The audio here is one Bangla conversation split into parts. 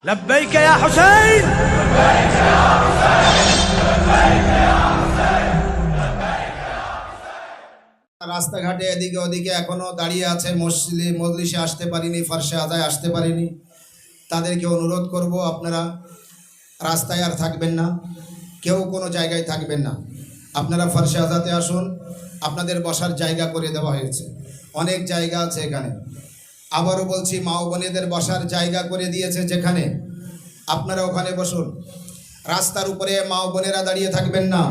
لبيك يا حسين لبيك يا حسين لبيك يا حسين রাস্তাঘাটে এদিকে ওদিকে এখনো দাঁড়িয়ে আছে মজলিসে আসতে পারিনি, ফারসে আজায় আসতে পারিনি, তাদেরকে অনুরোধ করব আপনারা রাস্তায় আর থাকবেন না, কেউ কোনো জায়গায় থাকবেন না, আপনারা ফারসে আজাতে আসুন। আপনাদের বসার জায়গা করে দেওয়া হয়েছে, অনেক জায়গা আছে এখানে। আবারও বলছি, মা ও বোনেদের বসার জায়গা করে দিয়েছে যেখানে, আপনারা ওখানে বসুন। রাস্তার উপরে মা ও বোনেরা দাঁড়িয়ে থাকবেন না।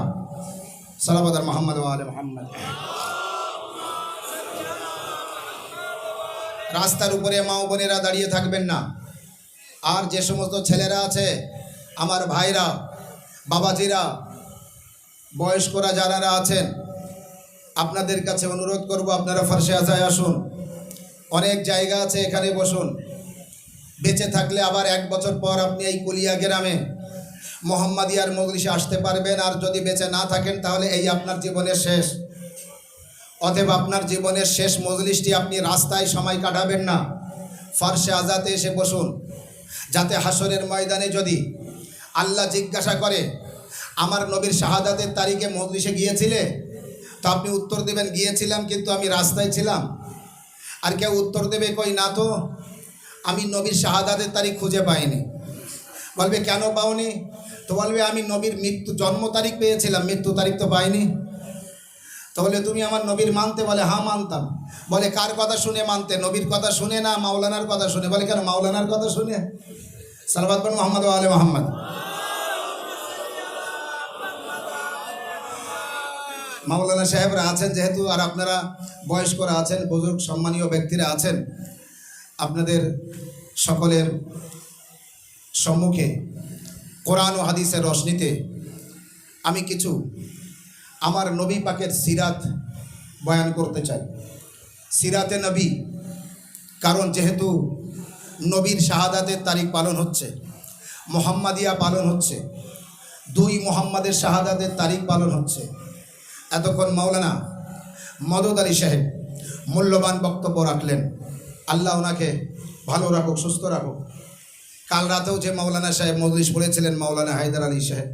সালাওয়াত মুহাম্মদ ওয়া আলে মুহাম্মদ। রাস্তার উপরে মা ও বোনেরা দাঁড়িয়ে থাকবেন না। আর যে সমস্ত ছেলেরা আছে, আমার ভাইরা, বাবাজিরা, বয়স্করা যারা আছেন, আপনাদের কাছে অনুরোধ করব, আপনারা ফারসে আজায় আসুন। অনেক জায়গা আছে, এখানে বসুন। বেঁচে থাকলে আবার 1 বছর পর আপনি এই কুলিয়া গ্রামে মোহাম্মদিয়ার মজলিসে আসতে পারবেন। আর যদি বেঁচে না থাকেন তাহলে এই আপনার জীবনের শেষ। অতএব আপনার জীবনের শেষ মজলিসটি আপনি রাস্তায় সময় কাটাবেন না, ফারসে আজাতে এসে বসুন, যাতে হাসরের ময়দানে যদি আল্লাহ জিজ্ঞাসা করে আমার নবীর শাহাদাতের তারিখে মজলিসে গিয়েছিলে, তো আপনি উত্তর দেবেন গিয়েছিলাম, কিন্তু আমি রাস্তায় ছিলাম। আর কেউ উত্তর দেবে, কই না তো, আমি নবীর শাহাদাতের তারিখ খুঁজে পাইনি। বলবে কেন পাওনি? তো বলবে আমি নবীর জন্ম তারিখ পেয়েছিলাম, মৃত্যু তারিখ তো পাইনি। তাহলে তুমি আমার নবীর মানতে? বলে হ্যাঁ মানতাম। বলে কার কথা শুনে মানতে? নবীর কথা শুনে না মাওলানার কথা শুনে? বলে কেন মাওলানার কথা শুনে? সালাওয়াত মুহাম্মদ ওয়া আলে মুহাম্মদ। মাওলানা সাহেবরা আছেন যেহেতু, আর আপনারা বয়স্করা আছেন, বুজুর্গ সম্মানীয় ব্যক্তিরা আছেন, আপনাদের সকলের সম্মুখে কোরআন ও হাদিসের রশনিতে আমি কিছু আমার নবী পাকের সিরাত বয়ান করতে চাই। সিরাতে নবী, কারণ যেহেতু নবীর শাহাদাতের তারিখ পালন হচ্ছে, মোহাম্মদিয়া পালন হচ্ছে, 2 মুহাম্মাদের শাহাদাতের তারিখ পালন হচ্ছে। এতক্ষণ মাওলানা মদদ আলী সাহেব মূল্যবান বক্তব্য রাখলেন, আল্লাহ ওনাকে ভালো রাখুক, সুস্থ রাখুক। কাল রাতেও যে মাওলানা সাহেব মজলিস পড়েছিলেন, মাওলানা হায়দার আলী সাহেব,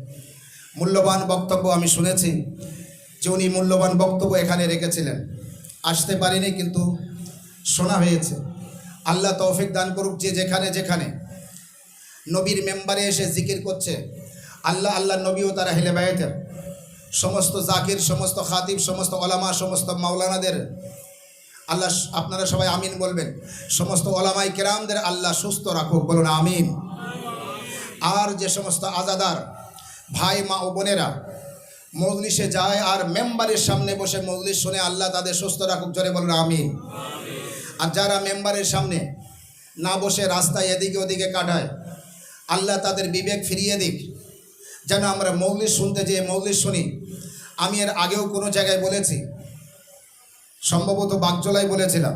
মূল্যবান বক্তব্য আমি শুনেছি যে উনি মূল্যবান বক্তব্য এখানে রেখেছিলেন। আসতে পারিনি, কিন্তু শোনা হয়েছে। আল্লাহ তৌফিক দান করুক, যে যেখানে যেখানে নবীর মেম্বারে এসে জিকির করছে, আল্লাহ আল্লাহ নবী ও তার আহলে বায়তের সমস্ত জাকির, সমস্ত খাতিব, সমস্ত ওলামা, সমস্ত মাওলানাদের আল্লাহ, আপনারা সবাই আমিন বলবেন, সমস্ত ওলামাই কেরামদের আল্লাহ সুস্থ রাখুক, বলুন আমিন। আর যে সমস্ত আজাদার ভাই মা ও বোনেরা মজলিসে যায় আর মেম্বারের সামনে বসে মজলিস শুনে, আল্লাহ তাদের সুস্থ রাখুক, জোরে বলুন আমিন। আর যারা মেম্বারের সামনে না বসে রাস্তায় এদিকে ওদিকে কাটায়, আল্লাহ তাদের বিবেক ফিরিয়ে দিক, যেন আমরা মজলিস শুনতে যেয়ে মজলিস শুনি। আমি এর আগেও কোনো জায়গায় বলেছি, সম্ভবত বাগজোলাই বলেছিলাম,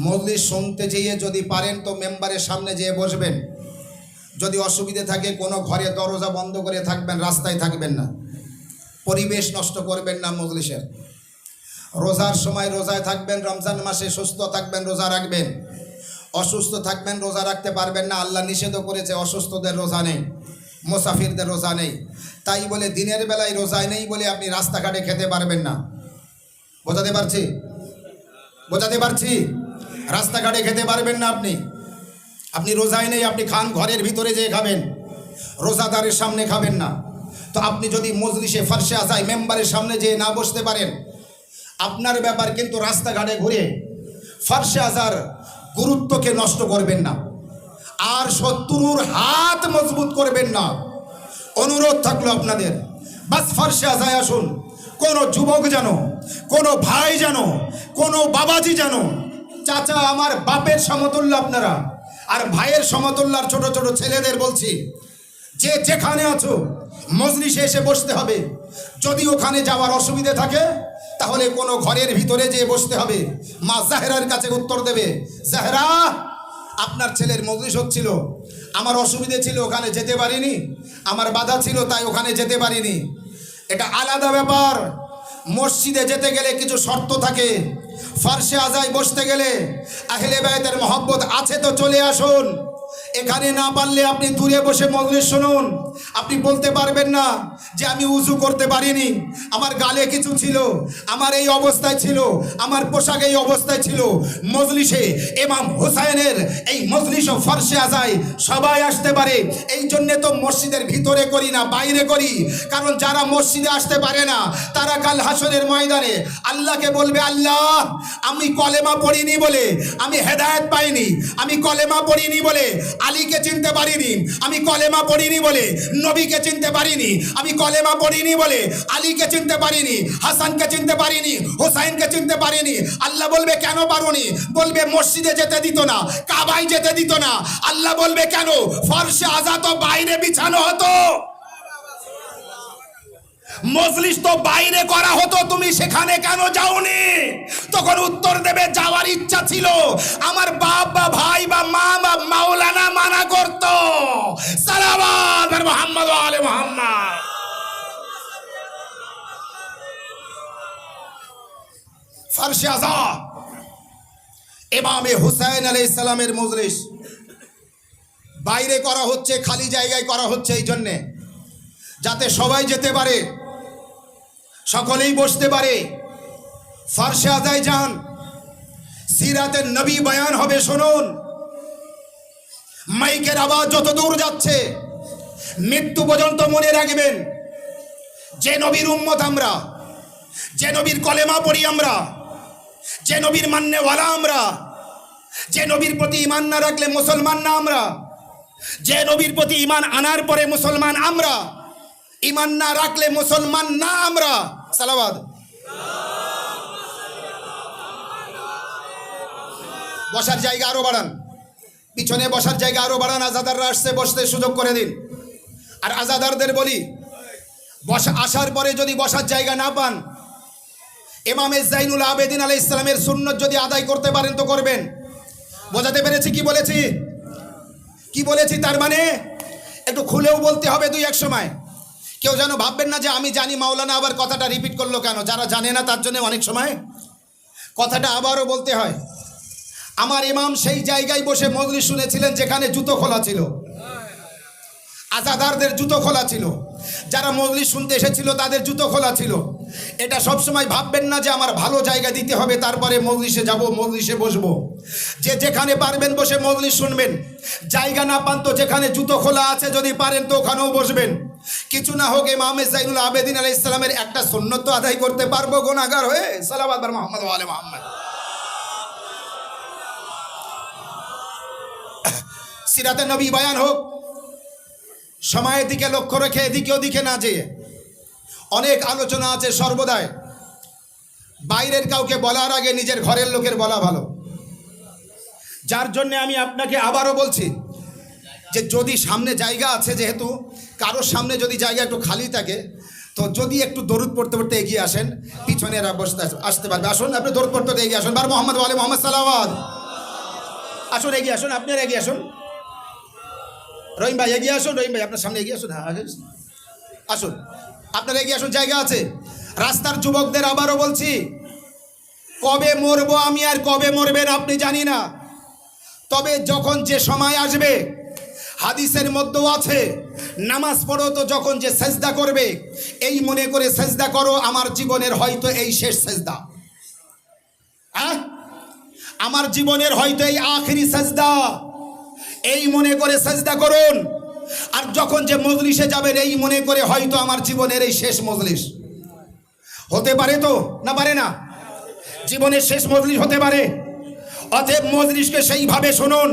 মজলিস শুনতে যেয়ে যদি পারেন তো মেম্বারের সামনে যেয়ে বসবেন। যদি অসুবিধে থাকে কোনো ঘরে দরজা বন্ধ করে থাকবেন, রাস্তায় থাকবেন না, পরিবেশ নষ্ট করবেন না মজলিসের। রোজার সময় রোজায় থাকবেন, রমজান মাসে সুস্থ থাকবেন, রোজা রাখবেন। অসুস্থ থাকবেন, রোজা রাখতে পারবেন না, আল্লাহ নিষেধ করেছে, অসুস্থদের রোজা নেই, মুসাফিরদের রোজা নেই। তাই বলে দিনের বেলায় রোজায় নেই বলে আপনি রাস্তাঘাটে খেতে পারবেন না। বোঝাতে পারছি? বোঝাতে পারছি? রাস্তাঘাটে খেতে পারবেন না আপনি রোজায় নেই, আপনি খান ঘরের ভিতরে যেয়ে খাবেন, রোজাদারের সামনে খাবেন না। তো আপনি যদি মজলিসে ফারসে আজায় মেম্বারের সামনে যেয়ে না বসতে পারেন, আপনার ব্যাপার, কিন্তু রাস্তাঘাটে ঘুরে ফারসে আজার গুরুত্বকে নষ্ট করবেন না, আর শত্রুর হাত মজবুত করবেন না। অনুরোধ থাকলো আপনাদের, বাস ফারসে আজায় আসুন। কোনো যুবক যেন, কোনো ভাই যেন, কোনো বাবাজি যেন, চাচা আমার বাপের সমতুল্য আপনারা, আর ভাইয়ের সমতুল্য। আর ছোট ছোট ছেলেদের বলছি, যে যেখানে আছো মজলিসে এসে বসতে হবে। যদি ওখানে যাওয়ার অসুবিধে থাকে তাহলে কোনো ঘরের ভিতরে যেয়ে বসতে হবে। মা জাহেরার কাছে উত্তর দেবে, জাহেরা আপনার ছেলের মজলিস হচ্ছিল, আমার অসুবিধে ছিল, ওখানে যেতে পারিনি, আমার বাধা ছিল, তাই ওখানে যেতে পারিনি। এটা আলাদা ব্যাপার। মসজিদে যেতে গেলে কিছু শর্ত থাকে, ফারসে আজায় বসতে গেলে আহলে বায়তের মহব্বত আছে তো চলে আসুন। এখানে না পারলে আপনি দূরে বসে মজলিস শুনুন। আপনি বলতে পারবেন না যে আমি উজু করতে পারিনি, আমার গালে কিছু ছিল, আমার এই অবস্থায় ছিল, আমার পোশাক এই অবস্থায় ছিল। মজলিসে ইমাম হুসাইনের এই মজলিস ও ফরশে আজায় সবাই আসতে পারে। এই জন্যে তো মসজিদের ভিতরে করি না, বাইরে করি। কারণ যারা মসজিদে আসতে পারে না তারা কাল হাসরের ময়দানে আল্লাহকে বলবে, আল্লাহ আমি কলেমা পড়িনি বলে আমি হেদায়েত পাইনি, আমি কলেমা পড়িনি বলে আলীকে চিনতে পারিনি, আমি কলেমা পড়িনি বলে নবীকে চিনতে পারিনি, আমি কলেমা পড়িনি বলে আলীকে চিনতে পারিনি, হাসানকে চিনতে পারিনি, হোসাইনকে চিনতে পারিনি। আল্লাহ বলবে কেন পারোনি? বলবে মসজিদে যেতে দিত না, কাবায় যেতে দিত না। আল্লাহ বলবে কেন? ফরশে আযা তো বাইরে বিছানো হতো, মজলিস তো বাইরে করা হতো, তুমি সেখানে কেন যাওনি? তখন উত্তর দেবে যাওয়ার ইচ্ছা ছিল, আমার বাপ বা ভাই বা মা বা মাওলানা মানা করত। সালাওয়াত মুহাম্মদ ওয়া আলে মুহাম্মদ। ফরশে আযা ইমামে হুসাইন আলাইহিস সালামের মজলিস বাইরে করা হচ্ছে, খালি জায়গায় করা হচ্ছে, এই জন্যে যাতে সবাই যেতে পারে, সকলেই বসতে পারে। ফরশে আজায় যান, সিরাতের নবী বয়ান হবে, শুনুন। মাইকের আওয়াজ যত দূর যাচ্ছে মৃত্যু পর্যন্ত মনে রাখবেন, যে নবীর উম্মত আমরা, যে নবীর কলেমা পড়ি আমরা, যে নবীর মান্যওয়ালা আমরা, যে নবীর প্রতি ঈমান না রাখলে মুসলমান না আমরা, যে নবীর প্রতি ঈমান আনার পরে মুসলমান আমরা, ঈমান না রাখলে মুসলমান না আমরা। সালাওয়াত। বসার জায়গা আরো বাড়ান, পিছনে বসার জায়গা আরো বাড়ান, আজাদাররা আসছে বসতে সুযোগ করে দিন। আর আজাদারদের বলি, আসার পরে যদি বসার জায়গা না পান, ইমামে জাইনুল আবেদিন আলাইহিস সালামের সুন্নত যদি আদায় করতে পারেন তো করবেন। বোঝাতে পেরেছি? কি বলেছি, কি বলেছি? তার মানে একটু খুলেও বলতে হবে দুই এক সময়। কেউ যেন ভাববেন না যে আমি জানি মাওলানা আবার কথাটা রিপিট করলো কেন। যারা জানে না তার জন্য অনেক সময় কথাটা আবারও বলতে হয়। আমার ইমাম সেই জায়গায় বসে মজলিস শুনেছিলেন যেখানে জুতো খোলা ছিল, আজাদারদের জুতো খোলা ছিল, যারা মজলিস শুনতে এসেছিল তাদের জুতো খোলা ছিল। এটা সবসময় ভাববেন না যে আমার ভালো জায়গা দিতে হবে তারপরে মজলিসে যাব, মজলিসে বসবো। যে যেখানে পারবেন বসে মজলিস শুনবেন, জায়গা না পান তো যেখানে জুতো খোলা আছে যদি পারেন তো ওখানেও বসবেন। কিছু না হোক ইমামে জাইনুল আবেদিন আলাইহিস সালামের একটা সুন্নত তো আদায় করতে পারবো গুনাহগার হয়ে। সালাওয়াত মুহাম্মদ ওয়া আলে মুহাম্মদ। সিরাতে নবী বয়ান হোক, সময়ের দিকে লক্ষ্য রেখে এদিকে ওদিকে না যেয়ে। অনেক আলোচনা আছে সর্বদাই, বাইরের কাউকে বলার আগে নিজের ঘরের লোকের বলা ভালো। যার জন্য আমি আপনাকে আবারও বলছি যে যদি সামনে জায়গা আছে, যেহেতু কারোর সামনে যদি জায়গা একটু খালি থাকে তো যদি একটু দরুদ পড়তে পড়তে এগিয়ে আসেন, পিছনেরা বসতে আসতে পারবে। আসুন আপনি দরুদ পড়তে এগিয়ে আসুন। বার মোহাম্মদ ওয়া আলে মুহাম্মদ সালাওয়াত। আসুন এগিয়ে আসুন, আপনারা এগিয়ে আসুন। রহিম ভাই এগিয়ে আসুন, রহিম ভাই আপনার সামনে এগিয়ে আসুন। হ্যাঁ আসুন, আপনারা এগিয়ে আসুন, জায়গা আছে। রাস্তার যুবকদের আবারও বলছি, কবে মরবো আমি আর কবে মরবেন আপনি জানি না, তবে যখন যে সময় আসবে, হাদিসের মধ্যেও আছে, নামাজ পড়ো তো যখন যে সেজদা করবে এই মনে করে সেজদা করো আমার জীবনের হয়তো এই শেষ সেজদা, আমার জীবনের হয়তো এই আখেরি সেজদা, এই মনে করে সেজদা করুন। আর যখন যে মজলিসে যাবেন এই মনে করে হয়তো আমার জীবনের এই শেষ মজলিস হতে পারে, তো না পারে না, জীবনের শেষ মজলিস হতে পারে। অতএব মজলিসকে সেইভাবে শুনুন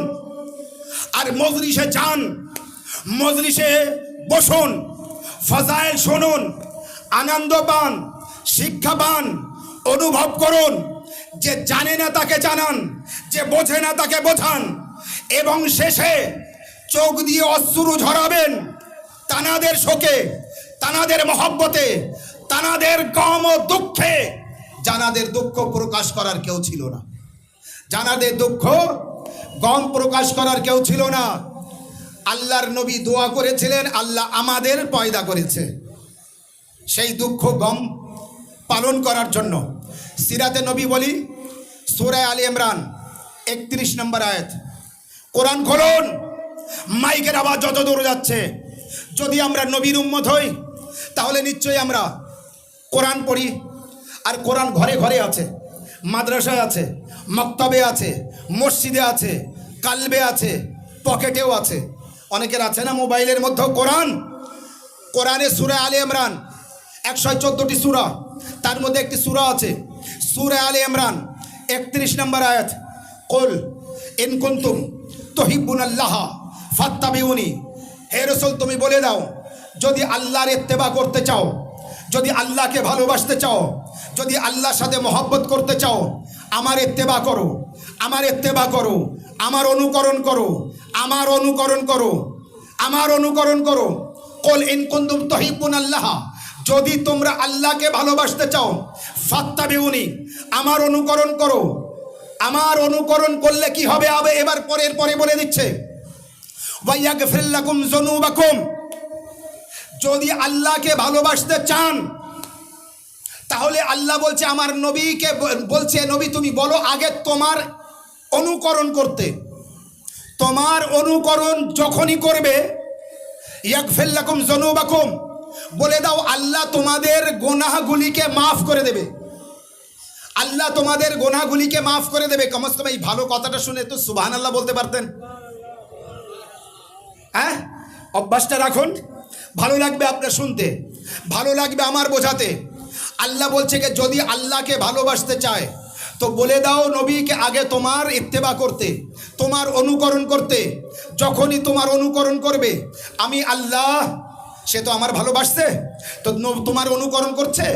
আর মজলিসে যান, মজলিসে বসুন, ফজাইল শুনুন, আনন্দ পান, শিক্ষা পান, অনুভব করুন। যে জানে না তাকে জানান, যে বোঝে না তাকে বোঝান, এবং শেষে চোখ দিয়ে অশ্রু ঝরাবেন তানাদের শোকে, তানাদের মহব্বতে, তানাদের গম ও দুঃখে। জানাদের দুঃখ প্রকাশ করার কেউ ছিল না, জানাদের দুঃখ গম প্রকাশ করার কেউ ছিল না। আল্লাহর নবী দোয়া করেছিলেন, আল্লাহ আমাদের পয়দা করেছে সেই দুঃখ গম পালন করার জন্য। সিরাতে নবী বলি, সূরা আলে ইমরান 31 নম্বর আয়াত। কোরআন খুলুন, মাইকের আওয়াজ যত দূর যাচ্ছে, যদি আমরা নবীর উম্মত হই তাহলে নিশ্চয়ই আমরা কোরআন পড়ি। আর কোরআন ঘরে ঘরে আছে, মাদ্রাসায় আছে, মক্তবে আছে, মসজিদে আছে, কালবে আছে, পকেটেও আছে। অনেকের আছে না মোবাইলের মধ্যেও কোরআন। কোরআনে সূরা আলে ইমরান 114টি সূরা, তার মধ্যে একটি সূরা আছে সূরা আলে ইমরান 31 নম্বর আয়াত, কুল ইন কুনতুম তুহিব্বুনাল্লাহ ফাত্তাবিউনি। হে রাসূল, তুমি বলে দাও, যদি আল্লাহর ইত্তেবা করতে চাও, যদি আল্লাহকে ভালোবাসতে চাও, যদি আল্লাহর সাথে মহব্বত করতে চাও, আমার ইত্তেবা করো, আমার ইত্তেবা করো, আমার অনুকরণ করো, আমার অনুকরণ করো, আমার অনুকরণ করো। কুল ইন কুনতুম তুহিব্বুনাল্লাহ, যদি তোমরা আল্লাহকে ভালোবাসতে চাও, ফাত্তাবিউনি, আমার অনুকরণ করো। আমার অনুকরণ করলে কি হবে? এবার পরের পরে বলে দিচ্ছে, ওয়া ইয়াগফির লাকুম যুনুবাকুম, যদি আল্লাহকে ভালোবাসতে চান তাহলে আল্লাহ বলছে, আমার নবীকে বলছে, নবী তুমি বলো আগে তোমার অনুকরণ করতে। তোমার অনুকরণ যখনই করবে, ইয়াগফির লাকুম যুনুবাকুম, বলে দাও আল্লাহ তোমাদের গুনাহগুলিকে মাফ করে দেবে। আল্লাহ তোমাদের গুনাহগুলিকে মাফ করে দেবে। কমস কম এই ভালো কথাটা শুনে তো সুবহানাল্লাহ বলতে পারতেন। হ্যাঁ, অভ্যাসটা রাখুন, ভালো লাগবে আপনার শুনতে, ভালো লাগবে আমার বোঝাতে। আল্লাহ বলছে যে যদি আল্লাহকে ভালোবাসতে চায় তো বলে দাও নবীকে আগে তোমার ইত্তেবা করতে, তোমার অনুকরণ করতে। যখনই তোমার অনুকরণ করবে, আমি আল্লাহ, সে তো আমার ভালোবাসছে, তো তোমার অনুকরণ করছে,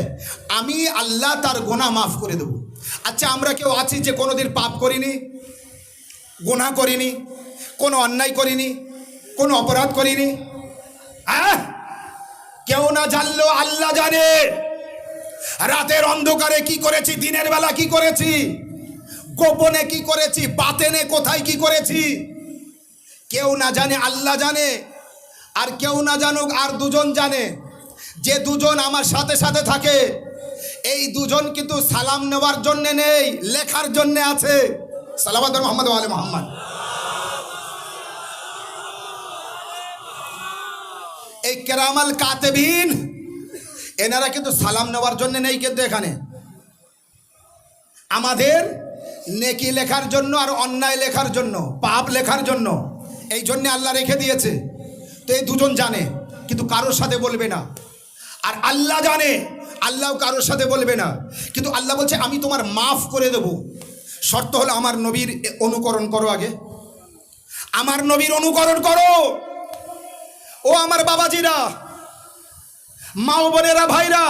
আমি আল্লাহ তার গুনাহ মাফ করে দেব। আচ্ছা, আমরা কেউ আছি যে কোনোদিন পাপ করিনি, গুনাহ করিনি, কোনো অন্যায় করিনি, কোনো অপরাধ করিনি? কেউ না জানলেও আল্লাহ জানে। রাতের অন্ধকারে কি করেছি, দিনের বেলা কি করেছি, গোপনে কি করেছি, বাতেনে কোথায় কি করেছি, কেউ না জানে, আল্লাহ জানে। আর কেউ না জানুক, আর দুজন জানে, যে দুজন আমার সাথে সাথে থাকে। এই দুজন কিন্তু সালাম নেওয়ার জন্য নেই, লেখার জন্য আছে। সালাওয়াত মুহাম্মদ ওয়া আলে মুহাম্মদ। এই কেরামাল কাতেবিন, এনারা কিন্তু সালাম নেওয়ার জন্য নেই, কিন্তু এখানে আমাদের নেকি লেখার জন্য আর অন্যায় লেখার জন্য, পাপ লেখার জন্য, এই জন্য আল্লাহ রেখে দিয়েছে। তো এই দুজন জানে, কিন্তু কারোর সাথে বলবে না। আর আল্লাহ জানে, আল্লাহও কারোর সাথে বলবে না। কিন্তু আল্লাহ বলছে আমি তোমার মাফ করে দেব, শর্ত হলো আমার নবীর অনুকরণ করো। আগে আমার নবীর অনুকরণ করো। ও আমার বাবাজিরা, মা ও বোনেরা, ভাইরা,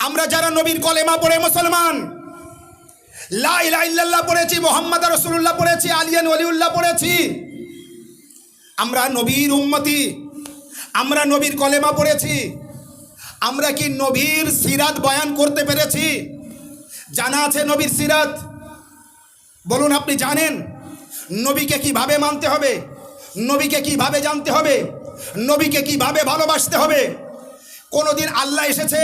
আমরা যারা নবীর কলেমা পড়ে মুসলমান, লা ইলাহা ইল্লাল্লাহ পড়েছি, মুহাম্মদ রাসূলুল্লাহ পড়েছি, আলিয়ান ওয়ালিউল্লাহ পড়েছি, আমরা নবীর উম্মতি, আমরা নবীর কলেমা পড়েছি। আমরা কি নবীর সিরাত বয়ান করতে পেরেছি? জানা আছে নবীর সিরাত? বলুন, আপনি জানেন নবীকে কিভাবে মানতে হবে, নবীকে কিভাবে জানতে হবে, নবীকে কিভাবে ভালোবাসতে হবে? কোনোদিন আল্লাহ এসেছে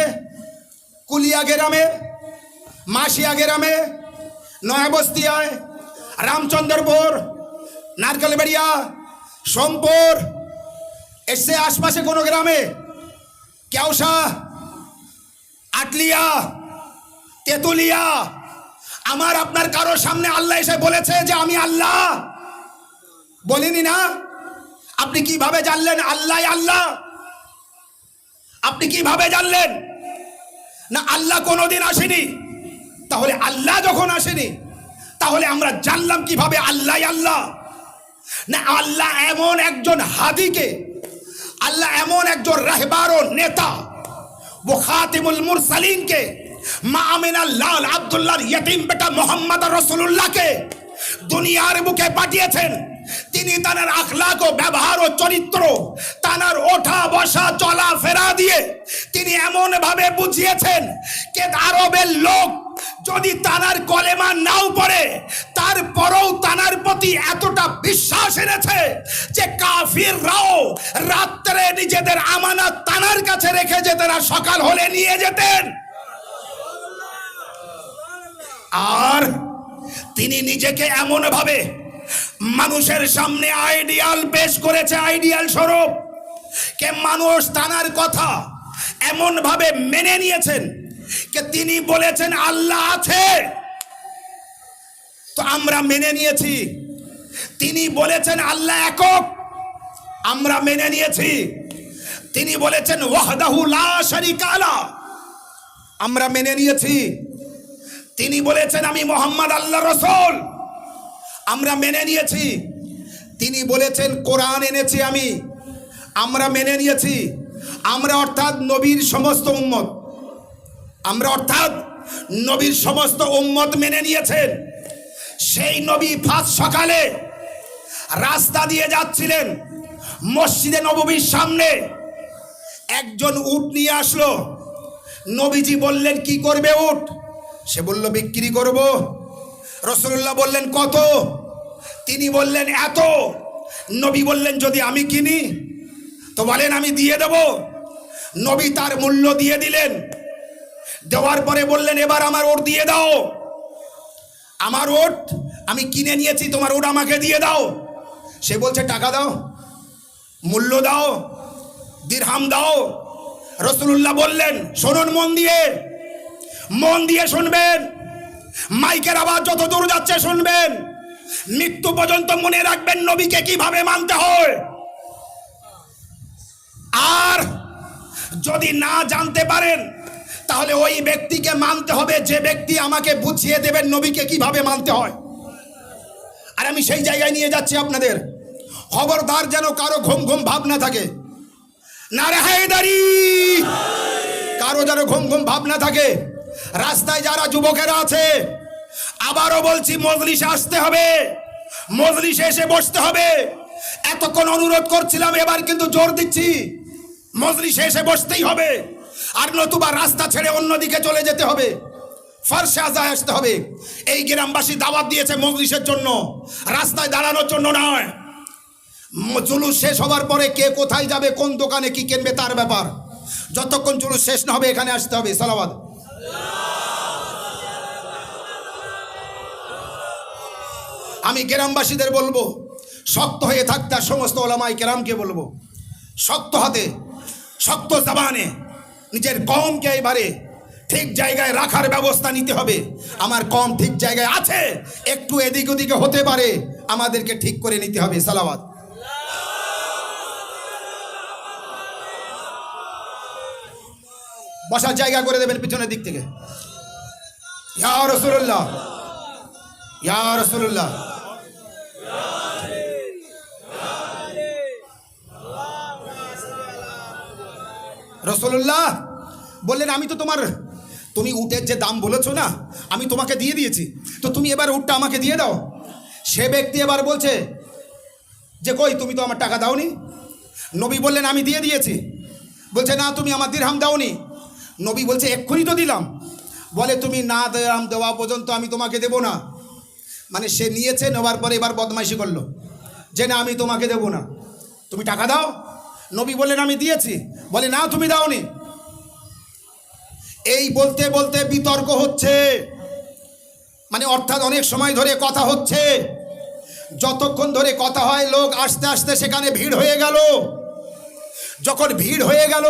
কুলিয়া গ্রামে, মাসিয়া গ্রামে, নয়াবস্তিয়ায়, রামচন্দ্রপুর, নারকেলবাড়িয়া, সোমপুর, এসে আশপাশে কোনো গ্রামে, কেওসা, আটলিয়া, তেতুলিয়া, আমার আপনার কারোর সামনে আল্লাহ এসে বলেছে যে আমি আল্লাহ? বলিনি না? আপনি কিভাবে জানলেন আল্লাহ আল্লাহ? আপনি কিভাবে জানলেন? না আল্লাহ কোনোদিন আসেনি। তাহলে আল্লাহ যখন আসেনি, তাহলে আমরা জানলাম কিভাবে আল্লাহ আল্লাহ? না আল্লাহ এমন একজন হাদিকে, আল্লাহ এমন একজন রাহবার ও নেতা, ও খাতিমুল মুরসালিনকে, মা আমিনা লাল আব্দুল্লাহর ইয়তীম বেটা মুহাম্মদ রাসূলুল্লাহকে দুনিয়ার বুকে পাঠিয়েছেন। তিনি তার আখলাক ও ব্যবহার ও চরিত্র, তার ওঠা বসা চলা ফেরা দিয়ে তিনি এমন ভাবে বুঝিয়েছেন যে আরবের লোক যদি তার কলেমা নাও পড়ে, তারপরেও তার প্রতি এতটা বিশ্বাস এনেছে যে কাফিররাও রাত্রে নিজেদের আমানত তার কাছে রেখে যেতেন, আর সকাল হলে নিয়ে যেতেন। আর তিনি নিজেকে এমন ভাবে মানুষের সামনে আইডিয়াল পেশ করেছে, আইডিয়াল স্বরূপ কে মানুষ তানার কথা এমন ভাবে মেনে নিয়েছেন কে তিনি বলেছেন আল্লাহ আছে, তো আমরা মেনে নিয়েছি। তিনি বলেছেন আল্লাহ একক, আমরা মেনে নিয়েছি। তিনি বলেছেন ওয়াহদাহু লা শারীকা লা, আমরা মেনে নিয়েছি। তিনি বলেছেন আমি মুহাম্মদ আল্লাহর রাসূল, আমরা মেনে নিয়েছি। তিনি বলেছেন কোরআন এনেছি আমি, আমরা মেনে নিয়েছি। আমরা অর্থাৎ নবীর সমস্ত উম্মত, আমরা অর্থাৎ নবীর সমস্ত উম্মত মেনে নিয়েছেন। সেই নবী ফাজ সকালে রাস্তা দিয়ে যাচ্ছিলেন, মসজিদে নববীর সামনে একজন উট নিয়ে আসলো। নবীজি বললেন কি করবে উট? সে বলল বিক্রি করব। রাসূলুল্লাহ বললেন কত? তিনি বললেন এত। নবী বললেন যদি আমি কিনি? তো বলেন আমি দিয়ে দেব। নবী তার মূল্য দিয়ে দিলেন। দেওয়ার পরে বললেন এবার আমার ওট দিয়ে দাও, আমার ওট আমি কিনে নিয়েছি, তোমার ওট আমাকে দিয়ে দাও। সে বলছে টাকা দাও, মূল্য দাও, দিরহাম দাও। রাসূলুল্লাহ বললেন শুনুন মন দিয়ে শুনবেন, মাইকের আওয়াজ যত দূর যাচ্ছে শুনবেন, মৃত্যু পর্যন্ত মনে রাখবেন নবীকে কিভাবে মানতে হয়। আর যদি না জানতে পারেন তাহলে ওই ব্যক্তিকে মানতে হবে যে ব্যক্তি আমাকে বুঝিয়ে দেবেন নবীকে কিভাবে মানতে হয়। আর আমি সেই জায়গায় নিয়ে যাচ্ছি আপনাদের। খবরদার যেন কারো ঘুম ঘুম ভাব না থাকে। নারে হায়দারি, কারো যেন ঘুম ঘুম ভাব না থাকে। রাস্তায় যারা যুবকেরা আছে, আবারও বলছি মজলিসে আসতে হবে, মজলিসে এসে বসতে হবে। এতক্ষণ অনুরোধ করছিলাম, এবার কিন্তু জোর দিচ্ছি, মজলিসে এসে বসতেই হবে। আর নতুবা রাস্তা ছেড়ে অন্যদিকে চলে যেতে হবে, ফারসে আজায় আসতে হবে। এই গ্রামবাসী দাওয়াত দিয়েছে মজলিসের জন্য, রাস্তায় দাঁড়ানোর জন্য নয়। জুলুস শেষ হবার পরে কে কোথায় যাবে, কোন দোকানে কি কিনবে তার ব্যাপার। যতক্ষণ জুলুস শেষ না হবে এখানে আসতে হবে। সালাওয়াত। আমি গ্রামবাসীদের বলবো শক্ত হয়ে থাকতে, আর সমস্ত ওলামায়ে কেরামকে বলবো শক্ত হাতে শক্ত জবানে নিজের কওমকে এবারে ঠিক জায়গায় রাখার ব্যবস্থা নিতে হবে। আমার কওম ঠিক জায়গায় আছে, একটু এদিক ওদিকে হতে পারে, আমাদেরকে ঠিক করে নিতে হবে। সালাওয়াত। বসার জায়গা করে দেবেন পিছনের দিক থেকে। ইয়া রাসূলুল্লাহ, ইয়া রাসূলুল্লাহ। রাসূলুল্লাহ বললেন আমি তো তুমি উটের যে দাম বলেছো না, আমি তোমাকে দিয়ে দিয়েছি, তো তুমি এবার উটটা আমাকে দিয়ে দাও। সে ব্যক্তি এবার বলছে যে কই তুমি তো আমার টাকা দাওনি। নবী বললেন আমি দিয়ে দিয়েছি। বলছে না তুমি আমার দিরহাম দাওনি। নবী বলছে এক্ষুনি তো দিলাম। বলে তুমি না দিরহাম দেওয়া পর্যন্ত আমি তোমাকে দেব না। মানে সে নিয়েছে, নেওয়ার পরে এবার বদমাইশি করলো যে না আমি তোমাকে দেব না, তুমি টাকা দাও। নবী বললেন আমি দিয়েছি। বলে না তুমি দাওনি। এই বলতে বলতে বিতর্ক হচ্ছে, মানে অর্থাৎ অনেক সময় ধরে কথা হচ্ছে। যতক্ষণ ধরে কথা হয় লোক আস্তে আস্তে সেখানে ভিড় হয়ে গেল। যখন ভিড় হয়ে গেল,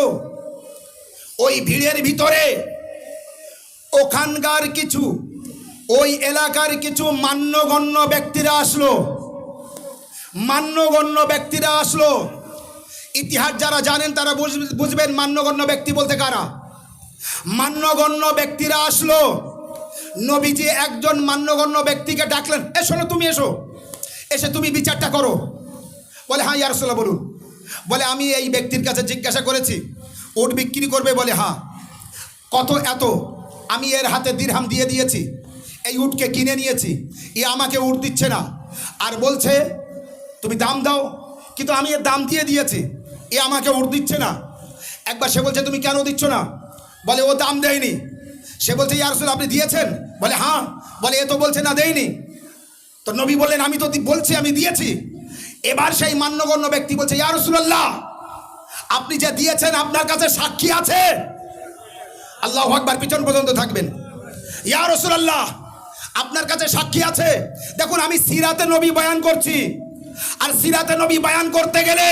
ওই ভিড়ের ভিতরে ওখানকার কিছু, ওই এলাকার কিছু মান্যগণ্য ব্যক্তিরা আসলো। মান্যগণ্য ব্যক্তিরা আসলো। ইতিহাস যারা জানেন তারা বুঝবেন মান্যগণ্য ব্যক্তি বলতে কারা। মান্যগণ্য ব্যক্তিরা আসলো। নবীজি একজন মান্যগণ্য ব্যক্তিকে ডাকলেন, এ শোনো তুমি এসো, এসে তুমি বিচারটা করো। বলে হ্যাঁ ইয়া রাসূলুল্লাহ বলুন। বলে আমি এই ব্যক্তির কাছে জিজ্ঞাসা করেছি উট বিক্রি করবে। বলে হ্যাঁ। কত? এত। আমি এর হাতে দিরহাম দিয়ে দিয়েছি, এই উটকে কিনে নিয়েছি, এ আমাকে উট দিচ্ছে না, আর বলছে তুমি দাম দাও, কিন্তু আমি এর দাম দিয়ে দিয়েছি, এ আমাকে উট দিচ্ছে না। একবার সে বলছে তুমি কেন দিচ্ছ না? বলে ও দাম দেয়নি। সে বলছে ইয়া রাসূলুল্লাহ আপনি দিয়েছেন? বলে হ্যাঁ। বলে এ তো বলছে না দেয়নি। তো নবী বললেন আমি তো বলছি আমি দিয়েছি। এবার সেই মান্যগণ্য ব্যক্তি বলছে ইয়া রাসূলুল্লাহ আপনি যে দিয়েছেন আপনার কাছে সাক্ষী আছে? আল্লাহু আকবার, পিছন পর্যন্ত থাকবেন। ইয়া রাসূলুল্লাহ আপনার কাছে সাক্ষী আছে? দেখুন, আমি সিরাতে নবী বয়ান করছি, আর সিরাতে নবী বয়ান করতে গেলে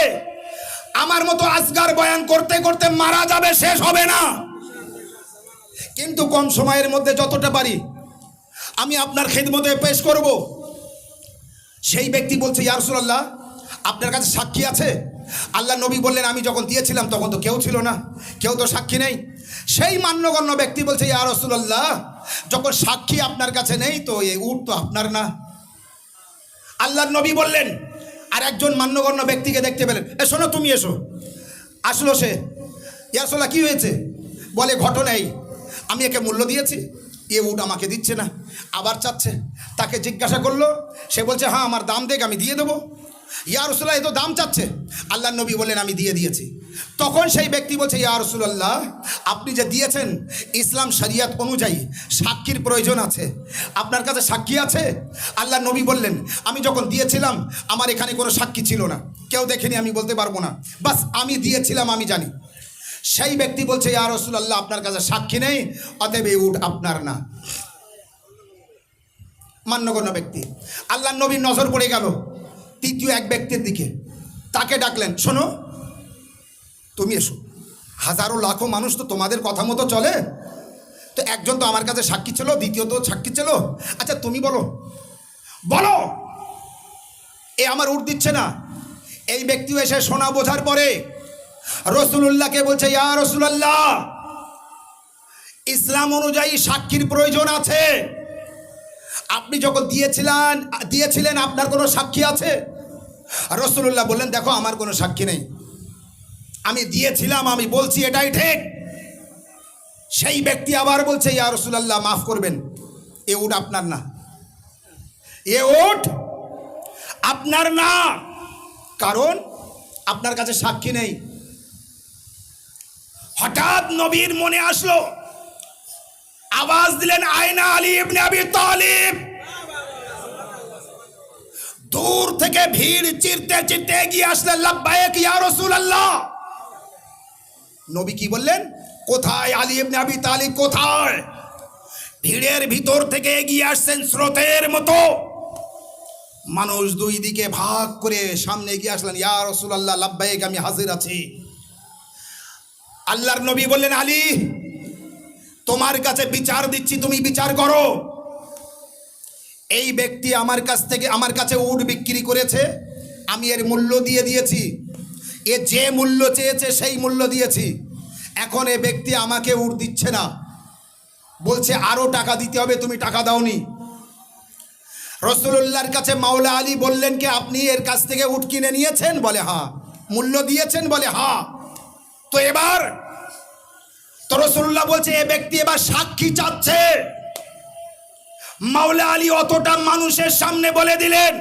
আমার মতো আসগার বয়ান করতে করতে মারা যাবে, শেষ হবে না। কিন্তু কম সময়ের মধ্যে যতটা পারি আমি আপনার খেদমতে পেশ করব। সেই ব্যক্তি বলছে, ইয়া রাসূলুল্লাহ, আপনার কাছে সাক্ষী আছে? আল্লাহ নবী বললেন, আমি যখন দিয়েছিলাম তখন তো কেউ ছিল না, কেউ তো সাক্ষী নেই। সেই মান্যগণ্য ব্যক্তি বলছে, ইয়া রাসূলুল্লাহ, যখন সাক্ষী আপনার কাছে নেই তো এই উট তো আপনার না। আল্লাহ নবী বললেন, আর একজন মান্যগণ্য ব্যক্তিকে দেখতে পেলেন, এ শোনো, তুমি এসো। আসলো সে, ইয়া রাসূলুল্লাহ, কি হয়েছে? বলে, ঘটনা এই, আমি একে মূল্য দিয়েছি, এ উট আমাকে দিচ্ছে না, আবার চাচ্ছে। তাকে জিজ্ঞাসা করলো, সে বলছে, হ্যাঁ আমার দাম দেখ, আমি দিয়ে দেবো। ইয়া রাসূলুল্লাহ, এ তো দাম চাচ্ছে। আল্লাহ নবী বললেন, আমি দিয়ে দিয়েছি। তখন সেই ব্যক্তি বলছে, ইয়া রাসূলুল্লাহ, আপনি যে দিয়েছেন ইসলাম শরিয়ত অনুযায়ী সাক্ষীর প্রয়োজন আছে, আপনার কাছে সাক্ষী আছে? আল্লাহ নবী বললেন, আমি যখন দিয়েছিলাম আমার এখানে কোনো সাক্ষী ছিল না, কেউ দেখেনি, আমি বলতে পারবো না, বাস আমি দিয়েছিলাম, আমি জানি। সেই ব্যক্তি বলছে, ইয়া রাসূলুল্লাহ, আপনার কাছে সাক্ষী নেই, অতএব এই উট আপনার না। মান্যগণ্য ব্যক্তি। আল্লাহ নবীর নজর পড়ে গেল তৃতীয় এক ব্যক্তির দিকে, তাকে ডাকলেন, শোনো, তুমি এসো। হাজারো লাখো মানুষ তো তোমাদের কথা মতো চলে, তো একজন তো আমার কাছে সাক্ষী ছিল, দ্বিতীয়ত সাক্ষী ছিল, আচ্ছা তুমি বলো, বলো, এ আমার উট দিচ্ছে না। এই ব্যক্তিও এসে শোনা বোঝার পরে রাসূলুল্লাহকে বলছে, ইয়া রাসূলুল্লাহ, ইসলাম অনুযায়ী সাক্ষীর প্রয়োজন আছে, আপনি যখন দিয়েছিলেন আপনার কোনো সাক্ষী আছে? রাসূলুল্লাহ বললেন, দেখো আমার কোনো সাক্ষী নেই, আমি দিয়েছিলাম, আমি বলছি এটাই ঠিক। সেই ব্যক্তি আবার বলছে, ইয়া রাসূলুল্লাহ, মাফ করবেন, এ উট আপনার না, এ উট আপনার না, কারণ আপনার কাছে সাক্ষী নেই। হঠাৎ নবীর মনে আসলো, আওয়াজ দিলেন, আয়না আলী ইবনে আবি তালিব। দূর থেকে ভিড় চিরতে চিরতে এগিয়ে আসলেন, লাব্বাইক ইয়া রাসূলুল্লাহ। নবী কি বললেন, কোথায় আলী ইবনে আবি তালিব, কোথায়? ভিড়ের ভিতর থেকে এগিয়ে আসছেন স্রোতের মতো, মানুষ দুই দিকে ভাগ করে সামনে এগিয়ে আসলেন, ইয়া রাসূলুল্লাহ, লাব্বাইক, আমি হাজির আছি। আল্লাহর নবী বললেন, আলী, তোমার কাছে বিচার দিচ্ছি, তুমি বিচার করো। এই ব্যক্তি আমার কাছে উট বিক্রি করেছে, আমি এর মূল্য দিয়ে দিয়েছি, এ যে মূল্য চেয়েছে সেই মূল্য দিয়েছি, এখন এ ব্যক্তি আমাকে উট দিচ্ছে না, বলছে আরো টাকা দিতে হবে, তুমি টাকা দাওনি। রাসূলুল্লাহর কাছে মাওলা আলী বললেন, কি আপনি এর কাছ থেকে উট কিনে নিয়েছেন? বলে হ্যাঁ। মূল্য দিয়েছেন? বলে হ্যাঁ। তো এবার তো রাসূলুল্লাহ বলছে, এ ব্যক্তি এবার সাক্ষী চাচ্ছে। মাওলা আলী অতটা মানুষের সামনে বলে দিলেন,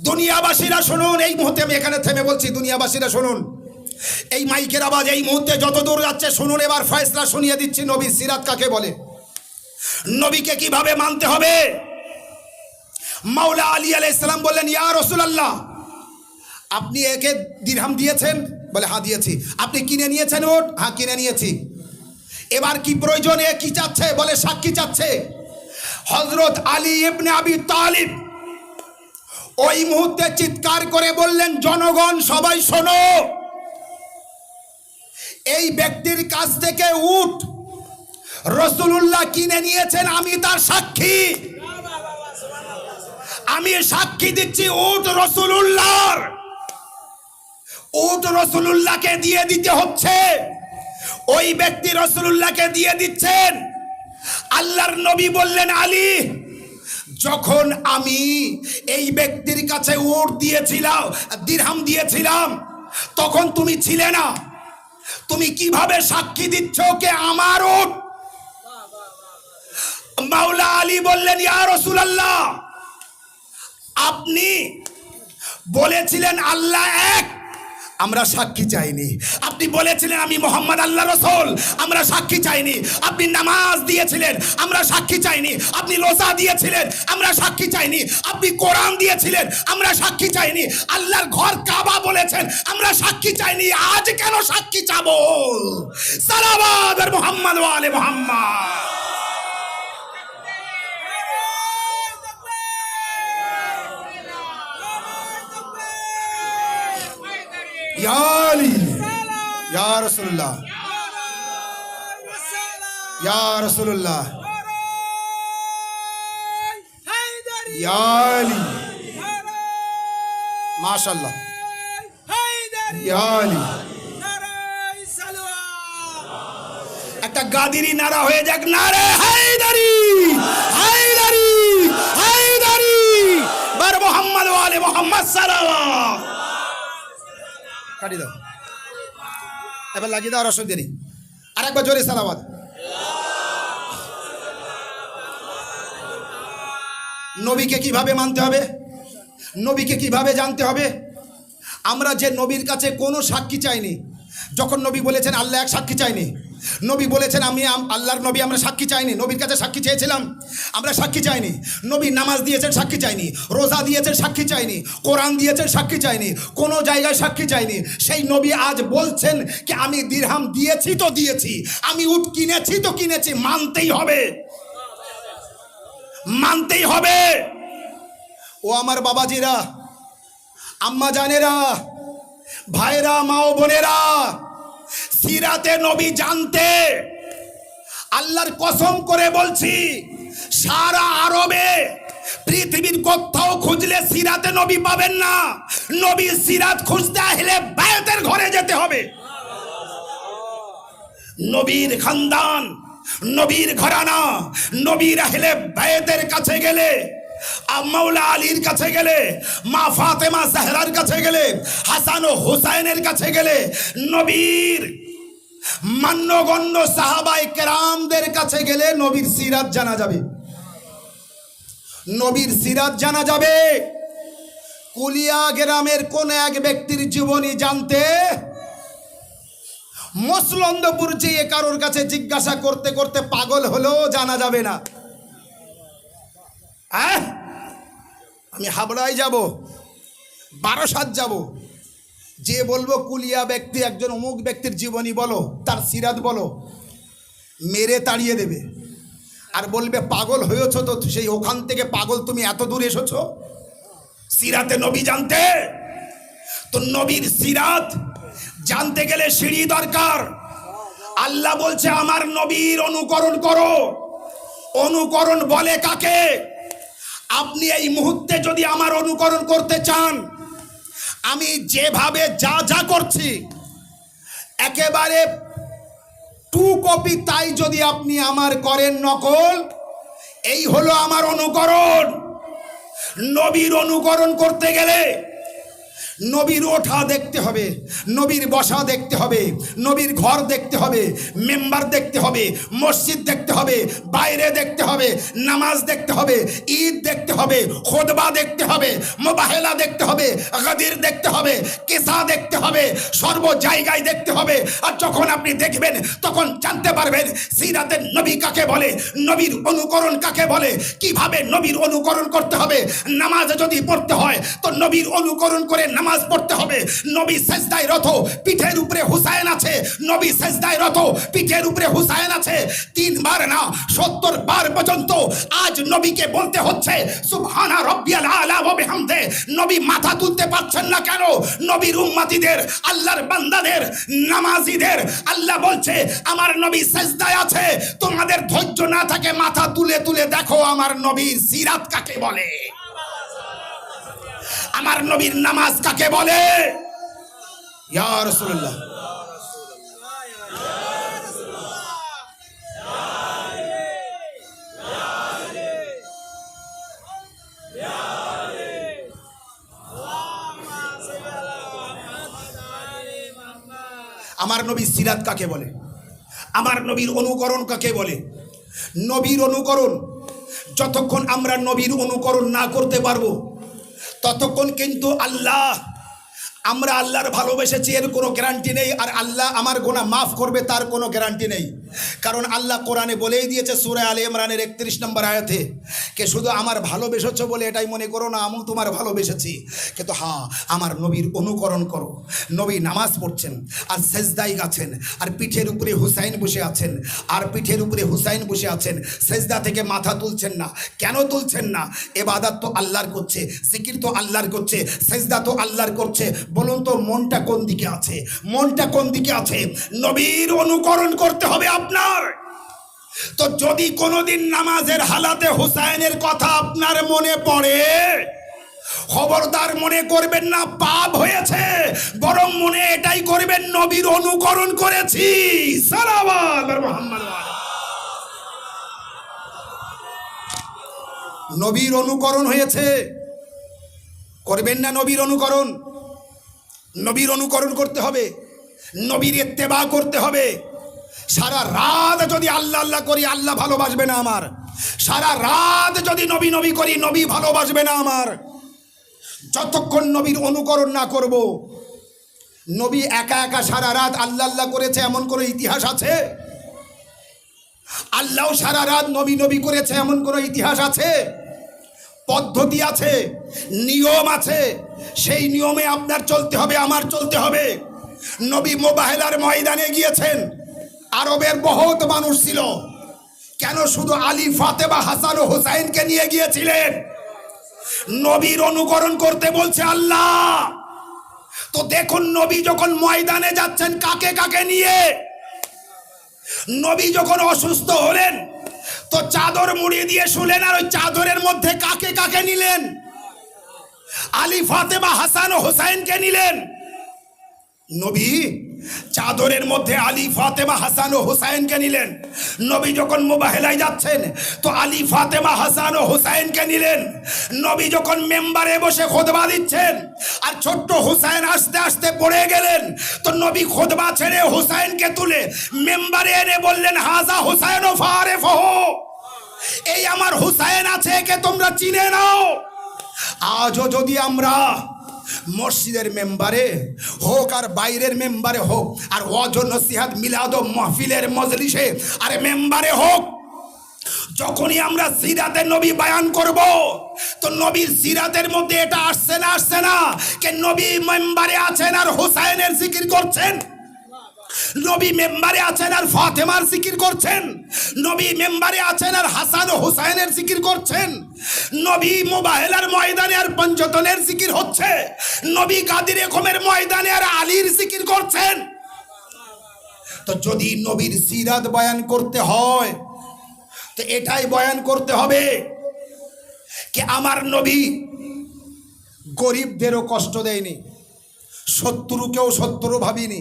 দুনিয়াবাসীরা শুনুন, এই মুহূর্তে আমি এখানে থেমে বলছি, দুনিয়াবাসীরা শুনুন, এই মাইকের আওয়াজ এই মুহূর্তে যত দূর যাচ্ছে শুনুন, এবার ফয়সালা শুনিয়ে দিচ্ছি, নবীর সিরাত কাকে বলে, নবীকে কিভাবে মানতে হবে। মাওলা আলী আলাইহিস সালাম বললেন, ইয়া রাসূলুল্লাহ, আপনি একে দিরহাম দিয়েছেন? বলে হ্যাঁ দিয়েছি। আপনি কিনে নিয়েছেন ওট? হ্যাঁ কিনে নিয়েছি। এবার কি প্রয়োজন, এ কি চাচ্ছে? বলে সাক্ষী চাচ্ছে। হযরত আলী ইবনে আবি তালিব ওই মুহূর্তে চিৎকার করে বললেন, জনগণ সবাই শোনো, এই ব্যক্তির কাছ থেকে উট রাসূলুল্লাহ কিনে নিয়েছেন, আমি তার সাক্ষী, আমি সাক্ষী দিচ্ছি উট রাসূলুল্লাহর, উট রাসূলুল্লাহকে দিয়ে দিতে হচ্ছে। ওই ব্যক্তি রাসূলুল্লাহকে দিয়ে দিচ্ছেন। আল্লাহর নবী বললেন, আলী, যখন আমি এই ব্যক্তির কাছে উট দিয়েছিলাম, দিরহাম দিয়েছিলাম, তখন তুমি ছিলে না, তুমি কিভাবে সাক্ষী দিচ্ছ কে আমার উট? মাওলা আলী বললেন, ইয়া রাসূলুল্লাহ, আপনি বলেছিলেন আল্লাহ এক, আমরা সাক্ষী চাইনি। আপনি বলেছিলেন আমি মোহাম্মদ আল্লাহ রাসূল, আমরা সাক্ষী চাইনি। আপনি নামাজ দিয়েছিলেন, আমরা সাক্ষী চাইনি। আপনি রোজা দিয়েছিলেন, আমরা সাক্ষী চাইনি। আপনি কোরআন দিয়েছিলেন, আমরা সাক্ষী চাইনি। আল্লাহর ঘর কাবা বলেছেন, আমরা সাক্ষী চাইনি। আজ কেন সাক্ষী চাবো? সালাওয়াত আর মুহাম্মদ ওয়া আলে মুহাম্মদ। ইয়া আলী, ইয়া রাসূলুল্লাহ, ইয়া রাসূলুল্লাহ, ইয়া আলী, মাশাআল্লাহ, ইয়া আলী। একটা গাদিরি নারা হয়ে যাক, নারে হায়দারি, হায়দারি, হায়দারি, বার মোহাম্মদ ওয়া আলে মোহাম্মদ সাল্লাল্লাহ। কাটি দাও, এবার লাগিয়ে দাও রসদ দেরি, আরেকবার জোরে সালাওয়াত। নবীকে কিভাবে মানতে হবে, নবীকে কিভাবে জানতে হবে? আমরা যে নবীর কাছে কোনো সাক্ষী চাইনি, যখন নবী বলেছেন আল্লাহ এক, সাক্ষী চাইনি। নবী বলেছেন আমি আল্লাহর নবী, আমরা সাক্ষী চাইনি। নবীর কাছে সাক্ষী চেয়েছিলাম, আমরা সাক্ষী চাইনি। নবী নামাজ দিয়েছেন, সাক্ষী চাইনি। রোজা দিয়েছেন, সাক্ষী চাইনি। কোরআন দিয়েছেন, সাক্ষী চাইনি। কোনো জায়গায় সাক্ষী চাইনি। সেই নবী আজ বলছেন কি আমি দিরহাম দিয়েছি তো দিয়েছি, আমি উট কিনেছি তো কিনেছি। মানতেই হবে, মানতেই হবে। ও আমার বাবাজিরা, আম্মা জানেরা, ভাইরা, মা ও বোনেরা, সিরাতে নবী জানতে আল্লাহর কসম করে বলছি, সারা আরবে পৃথিবীর কোথাও খুঁজলে সিরাতে নবী পাবেন না। নবীর সিরাত খুঁজতে হলে বায়তের ঘরে যেতে হবে। নবীর খানদান, নবীর ঘরানা, নবীর আহলে বায়তের কাছে গেলে, মাওলা আলীর কাছে গেলে, মা ফাতেমা জাহরার কাছে গেলে, হাসান ও হুসাইনের কাছে গেলে, নবীর মান্যগণ্য সাহাবায়ে কেরামদের কাছে গেলে নবীর সিরাত জানা যাবে, নবীর সিরাত জানা যাবে। কুলিয়া গ্রামের কোন এক ব্যক্তির জীবনী জানতে মসলন্দপুর যেয়ে কারোর কাছে জিজ্ঞাসা করতে করতে পাগল হলেও জানা যাবে না। আমি হাবড়ায় যাব, বারাসাত যাব, যে বলবো কুলিয়া ব্যক্তি একজন অমুক ব্যক্তির জীবনী বলো, তার সিরাত বলো, মেরে তাড়িয়ে দেবে। আর বলবে পাগল হয়েছ তো, সেই ওখান থেকে পাগল তুমি এত দূর এসেছো সিরাতে নবী জানতে। তো নবীর সিরাত জানতে গেলে সিঁড়ি দরকার। আল্লাহ বলছে আমার নবীর অনুকরণ করো। অনুকরণ বলে কাকে? আপনি এই মুহূর্তে যদি আমার অনুকরণ করতে চান, আমি যেভাবে যা যা করছি একেবারে টু কপি তাই যদি আপনি আমার করেন নকল, এই হলো আমার অনুকরণ। নবীর অনুকরণ করতে গেলে নবীর ওঠা দেখতে হবে, নবীর বসা দেখতে হবে, নবীর ঘর দেখতে হবে, মেম্বার দেখতে হবে, মসজিদ দেখতে হবে, বাইরে দেখতে হবে, নামাজ দেখতে হবে, ঈদ দেখতে হবে, খুতবা দেখতে হবে, মুবাহেলা দেখতে হবে, গাদির দেখতে হবে, কিসা দেখতে হবে, সর্ব জায়গায় দেখতে হবে। আর যখন আপনি দেখবেন তখন জানতে পারবেন সিরাতের নবী কাকে বলে, নবীর অনুকরণ কাকে বলে, কিভাবে নবীর অনুকরণ করতে হবে। নামাজ যদি পড়তে হয় তো নবীর অনুকরণ করে নামাজ পড়তে হবে। নবী সেজদায় রত, পিঠের উপরে হুসাইন আছে, নবী সেজদায় রত, পিঠের উপরে হুসাইন আছে। 3 বার না 70 বার পর্যন্ত আজ নবীকে বলতে হচ্ছে সুবহানা রাব্বিয়াল আলা ওয়া বিহামদে। নবী মাথা তুলতে পারছেন না কেন? নবীর উম্মতিদের, আল্লাহর বান্দাদের, নামাজীদের আল্লাহ বলছে আমার নবী সেজদায় আছে। তোমাদের ধৈর্য না থাকে মাথা তুলে তুলে দেখো আমার নবীর সিরাত কাকে বলে, আমার নবীর নামাজ কাকে বলে। ইয়া রাসূলুল্লাহ, আমার নবীর সিরাত কাকে বলে, আমার নবীর অনুকরণ কাকে বলে। নবীর অনুকরণ যতক্ষণ আমরা নবীর অনুকরণ না করতে পারবো ততক্ষণ কিন্তু আমরা আল্লাহর ভালোবেসেছি এর কোনো গ্যারান্টি নেই, আর আল্লাহ আমার গুনাহ মাফ করবে তার কোনো গ্যারান্টি নেই। কারণ আল্লাহ কোরআনে বলেই দিয়েছে সূরা আলে ইমরানের 31 নম্বর আয়াতে কে শুধু আমার ভালোবেসেছো বলে এটাই মনে করো না আমি তোমার ভালোবেসেছি, কিন্তু হ্যাঁ আমার নবীর অনুকরণ করো। নবী নামাজ পড়ছেন আর সেজদায় আছেন, আর পিঠের উপরে হুসাইন বসে আছেন, আর পিঠের উপরে হুসাইন বসে আছেন, সেজদা থেকে মাথা তুলছেন না। কেন তুলছেন না? ইবাদত তো আল্লাহর করছে, জিকির তো আল্লাহর করছে, সেজদা তো আল্লাহর করছে, বলুন তো মনটা কোন দিকে আছে? মনটা কোন দিকে আছে? নবীর অনুকরণ করতে হবে আপনার। তো যদি কোনোদিন নামাজের হালাতে হুসাইনের কথা আপনার মনে পড়ে, খবরদার মনে করবেন না পাপ হয়েছে, বরং মনে এটাই করবেন নবীর অনুকরণ করেছি। সাল্লাল্লাহু আলা মুহাম্মদ। নবীর অনুকরণ হয়েছে, করবেন না নবীর অনুকরণ? নবীর অনুকরণ করতে হবে, নবীর ইত্তেবা করতে হবে। সারা রাত যদি আল্লাহ আল্লাহ করি, আল্লাহ ভালোবাসবে না আমার। সারা রাত যদি নবী নবী করি, নবী ভালোবাসবে না আমার। যতক্ষণ নবীর অনুকরণ না করব। নবী একা একা সারা রাত আল্লাহ আল্লাহ করেছে এমন কোনো ইতিহাস আছে? আল্লাহ সারা রাত নবী নবী করেছে এমন কোনো ইতিহাস আছে? পদ্ধতি আছে, নিয়ম আছে, সেই নিয়মে আপনার চলতে হবে, আমার চলতে হবে। নবী মোবাহেলার ময়দানে গিয়েছেন, আরবের বহুত মানুষ ছিল, কেন শুধু আলী, ফাতেমা, হাসান ও হুসাইনকে নিয়ে গিয়েছিলেন? নবীর অনুকরণ করতে বলছে আল্লাহ। তো দেখুন নবী যখন ময়দানে যাচ্ছেন কাকে কাকে নিয়ে? নবী যখন অসুস্থ হলেন তো চাদর মুড়ি দিয়ে শুলেন, আর ওই চাদরের মধ্যে কাকে কাকে নিলেন? আলী, ফাতেমা, হাসান ও হুসাইনকে নিলেন। নবী চাদরের মধ্যে আলী, ফাতেমা, হাসান ও হুসাইনকে নিলেন। নবী যখন মুবাহেলায় যাচ্ছেন তো আলী, ফাতেমা, হাসান ও হুসাইনকে নিলেন। নবী যখন মেম্বারে বসে খুতবা দিচ্ছেন আর ছোট্ট হুসাইন আস্তে আস্তে পড়ে গেলেন, তো নবী খুতবা ছেড়ে হুসাইনকে তুলে মেম্বারে এনে বললেন, হাজা হুসাইন ও ফারেফহু, এই আমার হুসাইন আছে, একে তোমরা চিনে নাও। আজও যদি আমরা মসজিদের মেম্বারে হোক আর বাইরের মেম্বারে হোক, আর ওয়াজ ও নসিহত, মিলাদ ও মাহফিলের মজলিসে আর মেম্বারে হোক, যখনই আমরা সিরাতের নবী বয়ান করব, তো নবীর সিরাতের মধ্যে এটা আসছে না? আসছে না? কে নবী মেম্বারে আছেন আর হুসাইনের জিকির করছেন, নবী মেম্বারে আছেন আর ফাতেমার জিকির করছেন, নবী মেম্বারে আছেন আর হাসান ও হুসাইনের জিকির করছেন, নবী মুবাহেলার ময়দানে আর পঞ্চতনের জিকির হচ্ছে, নবী গাদির একমের ময়দানে আর আলীর জিকির করছেন। তো যদি নবীর সিরাত বয়ান করতে হয় তো এটাই বয়ান করতে হবে কি আমার নবী গরিবদেরও কষ্ট দেয়নি, শত্রুকেও শত্রু ভাবিনি,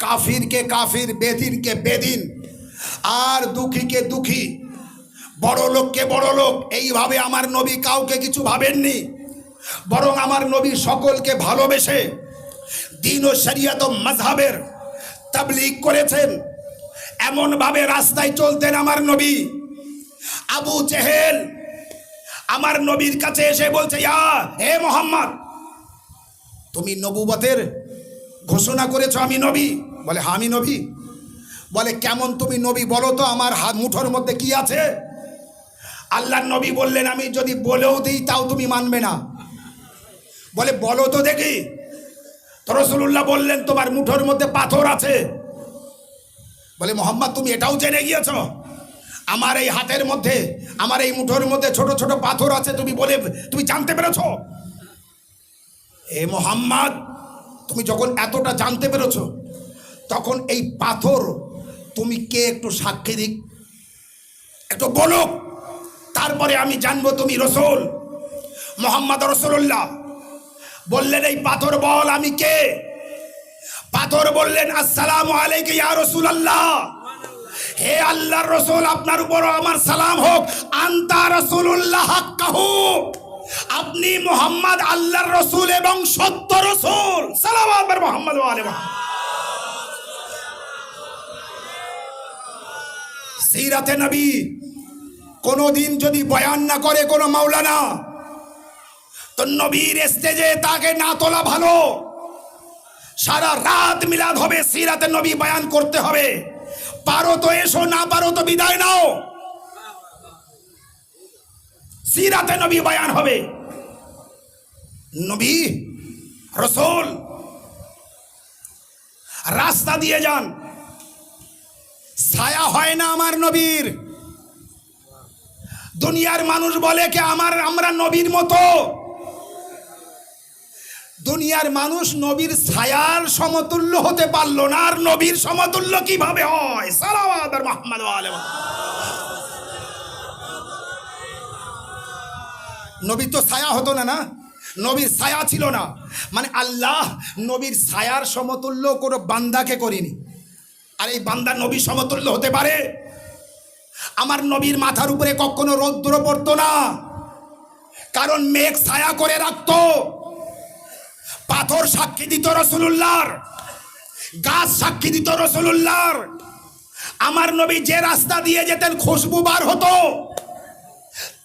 কাফিরকে কাফির, বেদিনকে বেদিন, আর দুঃখীকে দুঃখী, বড় লোককে বড় লোক, এইভাবে আমার নবী কাউকে কিছু ভাবেননি। বরং আমার নবী সকলকে ভালোবেসে দ্বীন ও শরিয়ত ও মাযহাবের তাবলীগ করেছেন। এমনভাবে রাস্তায় চলতেন আমার নবী। আবু জেহেল আমার নবীর কাছে এসে বলছে, ইয়া হে মোহাম্মদ, তুমি নবুবতের ঘোষণা করেছো আমি নবী? বলে হ্যাঁ আমি নবী। বলে কেমন তুমি নবী বলো তো, আমার হাত মুঠোর মধ্যে কি আছে? আল্লাহর নবী বললেন, আমি যদি বলেও দিই তাও তুমি মানবে না। বলে বলো তো দেখি। তো রাসূলুল্লাহ বললেন, তোমার মুঠোর মধ্যে পাথর আছে। বলে মোহাম্মদ তুমি এটাও জেনে গিয়েছো আমার এই হাতের মধ্যে, আমার এই মুঠোর মধ্যে ছোট ছোট পাথর আছে, তুমি জানতে পেরেছো? এ মোহাম্মদ, তুমি যখন এতটা জানতে পেরেছো তখন এই পাথর তুমি কে একটু সাক্ষী দিক, একটু বলো, তারপরে আমি জানবো তুমি রসুল। মোহাম্মদ রাসূলুল্লাহ বললেন, এই পাথর বল আমি কে? পাথর বললেন, আসসালামু আলাইকা ইয়া রাসূলুল্লাহ, হে আল্লাহর রাসূল আপনার উপর আমার সালাম হোক। আনতা রাসূলুল্লাহ হাক্কাহু, আপনি মুহাম্মদ আল্লাহর রাসূল এবং সত্য রাসূল। সালাওয়াত বার মুহাম্মদ ওয়া আলি মুহাম্মদ। সিরাতে নবী কোনদিন যদি বয়ান না করে কোন মাওলানা, তো নবীর স্টেজে তাকে না তোলা ভালো। সারা রাত মিলাদ হবে, সিরাতে নবী বয়ান করতে হবে। পারো তো এসো, না পারো তো বিদায় নাও। সিরাতে নবী বয়ান হবে। নবী রাসূল রাস্তা দিয়ে যান, ছায়া হয় না আমার নবীর। দুনিয়ার মানুষ বলে কি আমরা নবীর মতো। দুনিয়ার মানুষ নবীর ছায়ার সমতুল্য হতে পারলো না, আর নবীর সমতুল্য কিভাবে হয়? সালাওয়াত আর মুহাম্মদ ওয়া আলি নবী তো ছায়া হতো না, না নবীর ছায়া ছিল না, মানে আল্লাহ নবীর ছায়ার সমতুল্য কোনো বান্দাকে করিনি। আর এই বান্দা নবীর সমতুল্য হতে পারে? আমার নবীর মাথার উপরে কখনো রৌদ্র পড়তো না, কারণ মেঘ ছায়া করে রাখতো। পাথর সাক্ষী দিত রাসূলুল্লাহর, গাছ সাক্ষী দিত রাসূলুল্লাহর। আমার নবী যে রাস্তা দিয়ে যেতেন খুশবু বার হতো।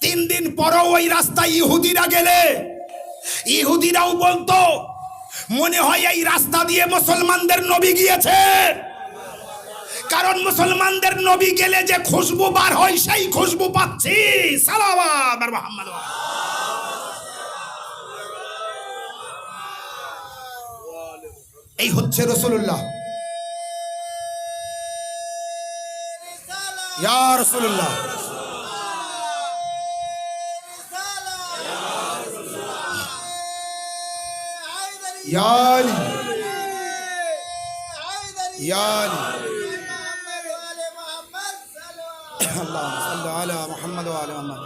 3 দিন পরও ওই রাস্তায় ইহুদিরা গেলে ইহুদিরাও বলতো মনে হয় এই রাস্তা দিয়ে মুসলমানদের নবী গিয়েছে, কারণ মুসলমানদের নবী গেলে যে খুশবু বার হয় সেই খুশবু পাচ্ছি। সালাওয়াত আর মুহাম্মদ। এই হচ্ছে রাসূলুল্লাহ, ইয়া রাসূলুল্লাহ। ইয়া আলী, ইয়া আলী, আল্লাহুম্মা সাল্লি আলা মুহাম্মদ ওয়া আলি মুহাম্মদ।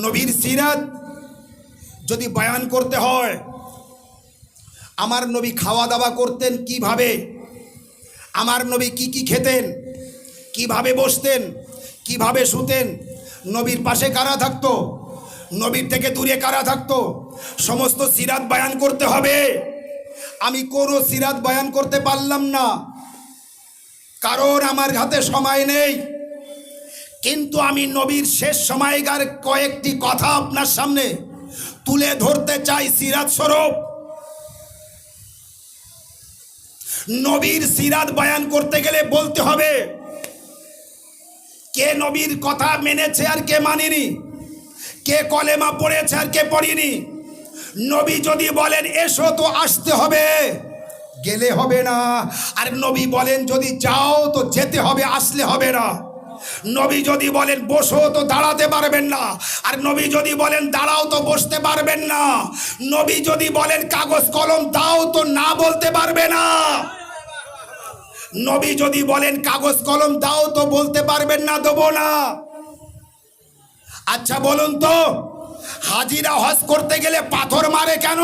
নবীর সিরাত যদি বয়ান করতে হয়, আমার নবী খাওয়া দাওয়া করতেন কিভাবে, আমার নবী কি কি খেতেন, কিভাবে বসতেন, কিভাবে শুতেন, নবীর পাশে কারা থাকতো, নবীর থেকে দূরে কারা থাকতো, সমস্ত সিরাত বয়ান করতে হবে। আমি কোনো সিরাত বয়ান করতে পারলাম না, কারণ আমার হাতে সময় নেই। কিন্তু আমি নবীর শেষ সময়কার কয়েকটি কথা আপনার সামনে তুলে ধরতে চাই সিরাত স্বরূপ। নবীর সিরাত বয়ান করতে গেলে বলতে হবে কে নবীর কথা মেনেছে আর কে মানেনি, কে কলেমা পড়েছে আর কে পড়েনি। নবী যদি বলেন এসো তো আসতে হবে, গেলে হবে না। আর নবী বলেন যদি যাও তো যেতে হবে, আসলে হবে না। নবী যদি বলেন বসো তো দাঁড়াতে পারবেন না, আর নবী যদি বলেন দাঁড়াও তো বসতে পারবেন না। নবী যদি বলেন কাগজ কলম দাও তো না বলতে পারবে না। নবী যদি বলেন কাগজ কলম দাও তো বলতে পারবেন না, দেবো না। আচ্ছা বলুন তো, হাজিরা হজ করতে গেলে পাথর মারে কেন?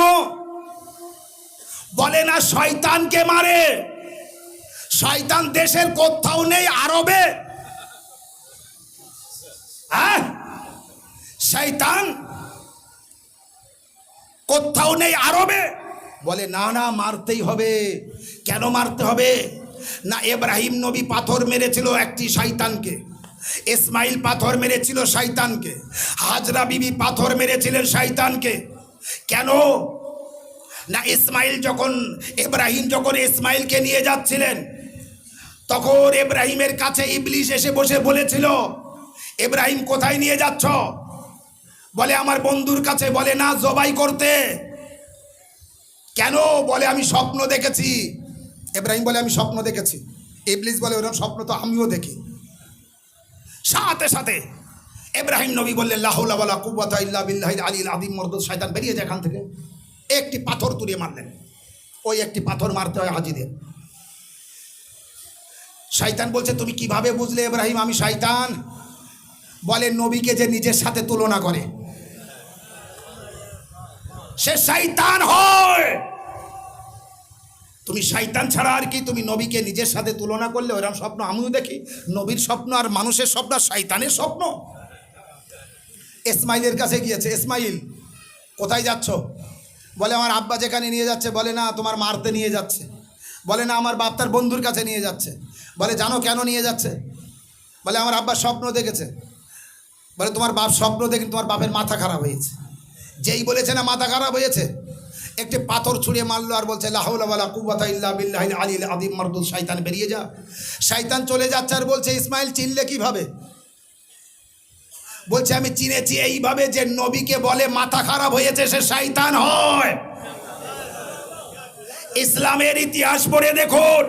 বলে না শয়তানকে মারে। শয়তান দেশের কোথাও নেই, আরবে। শয়তান কোথাও নেই, আরবে। বলে না না মারতেই হবে। কেন মারতে হবে? না, ইব্রাহিম নবী পাথর মেরেছিল একটি শয়তানকে, ইসমাইল পাথর মেরেছিল শয়তানকে, হাজরা বিবি পাথর মেরেছিলেন শয়তানকে। কেন? না, ইব্রাহিম যখন ইসমাইলকে নিয়ে যাচ্ছিলেন, তখন ইব্রাহিমের কাছে ইবলিস এসে বসে বলেছিল, ইব্রাহিম কোথায় নিয়ে যাচ্ছ? বলে আমার বন্ধুর কাছে। বলে না, জবাই করতে। কেন? বলে আমি স্বপ্ন দেখেছি। ইব্রাহিম বলে আমি স্বপ্ন দেখেছি। ইবলিস বলে ওরকম স্বপ্ন তো আমিও দেখি। সাথে সাথে ইব্রাহিম নবী বললেন লা হাওলা ওয়ালা কুওয়াতা ইল্লা বিল্লাহিল আলিয়্যিল আযীম। মরদুদ শয়তান বেরিয়ে যায় এখান থেকে। একটি পাথর তুলে মারলেন। ওই একটি পাথর মারতে হয় হাজিদের। শয়তান বলছে তুমি কিভাবে বুঝলে ইব্রাহিম আমি শয়তান? বলে নবীকে যে নিজের সাথে তুলনা করে সে শয়তান হয়। তুমি শয়তান ছাড়া আর কি? তুমি নবীকে নিজের সাথে তুলনা করলে ওরকম স্বপ্ন আমিও দেখি। নবীর স্বপ্ন আর মানুষের স্বপ্ন আর শয়তানের স্বপ্ন। ইসমাইলের কাছে গিয়েছে। ইসমাইল কোথায় যাচ্ছ? বলে আমার আব্বা যেখানে নিয়ে যাচ্ছে। বলে না, তোমার মারতে নিয়ে যাচ্ছে। বলে না, আমার বাপ তার বন্ধুর কাছে নিয়ে যাচ্ছে। বলে জানো কেন নিয়ে যাচ্ছে? বলে আমার আব্বা স্বপ্ন দেখেছে। বলে তোমার বাপ স্বপ্ন দেখে তোমার বাপের মাথা খারাপ হয়েছে। যেই বলেছে না মাথা খারাপ হয়েছে, একটি পাথর ছুঁড়ে মারলো আর বলছে লা হাওলা ওয়ালা কুওয়াতা ইল্লা বিল্লাহিল আলিয়্যিল আযীম। মারদুদ শয়তান বেরিয়ে যা। শয়তান চলে যাচ্ছে আর বলছে ইসমাইল চিনলে কিভাবে? বলছে আমি চিনেছি এইভাবে যে নবীকে বলে মাথা খারাপ হয়েছে সে শয়তান হয়। ইসলামের ইতিহাস পড়ে দেখুন,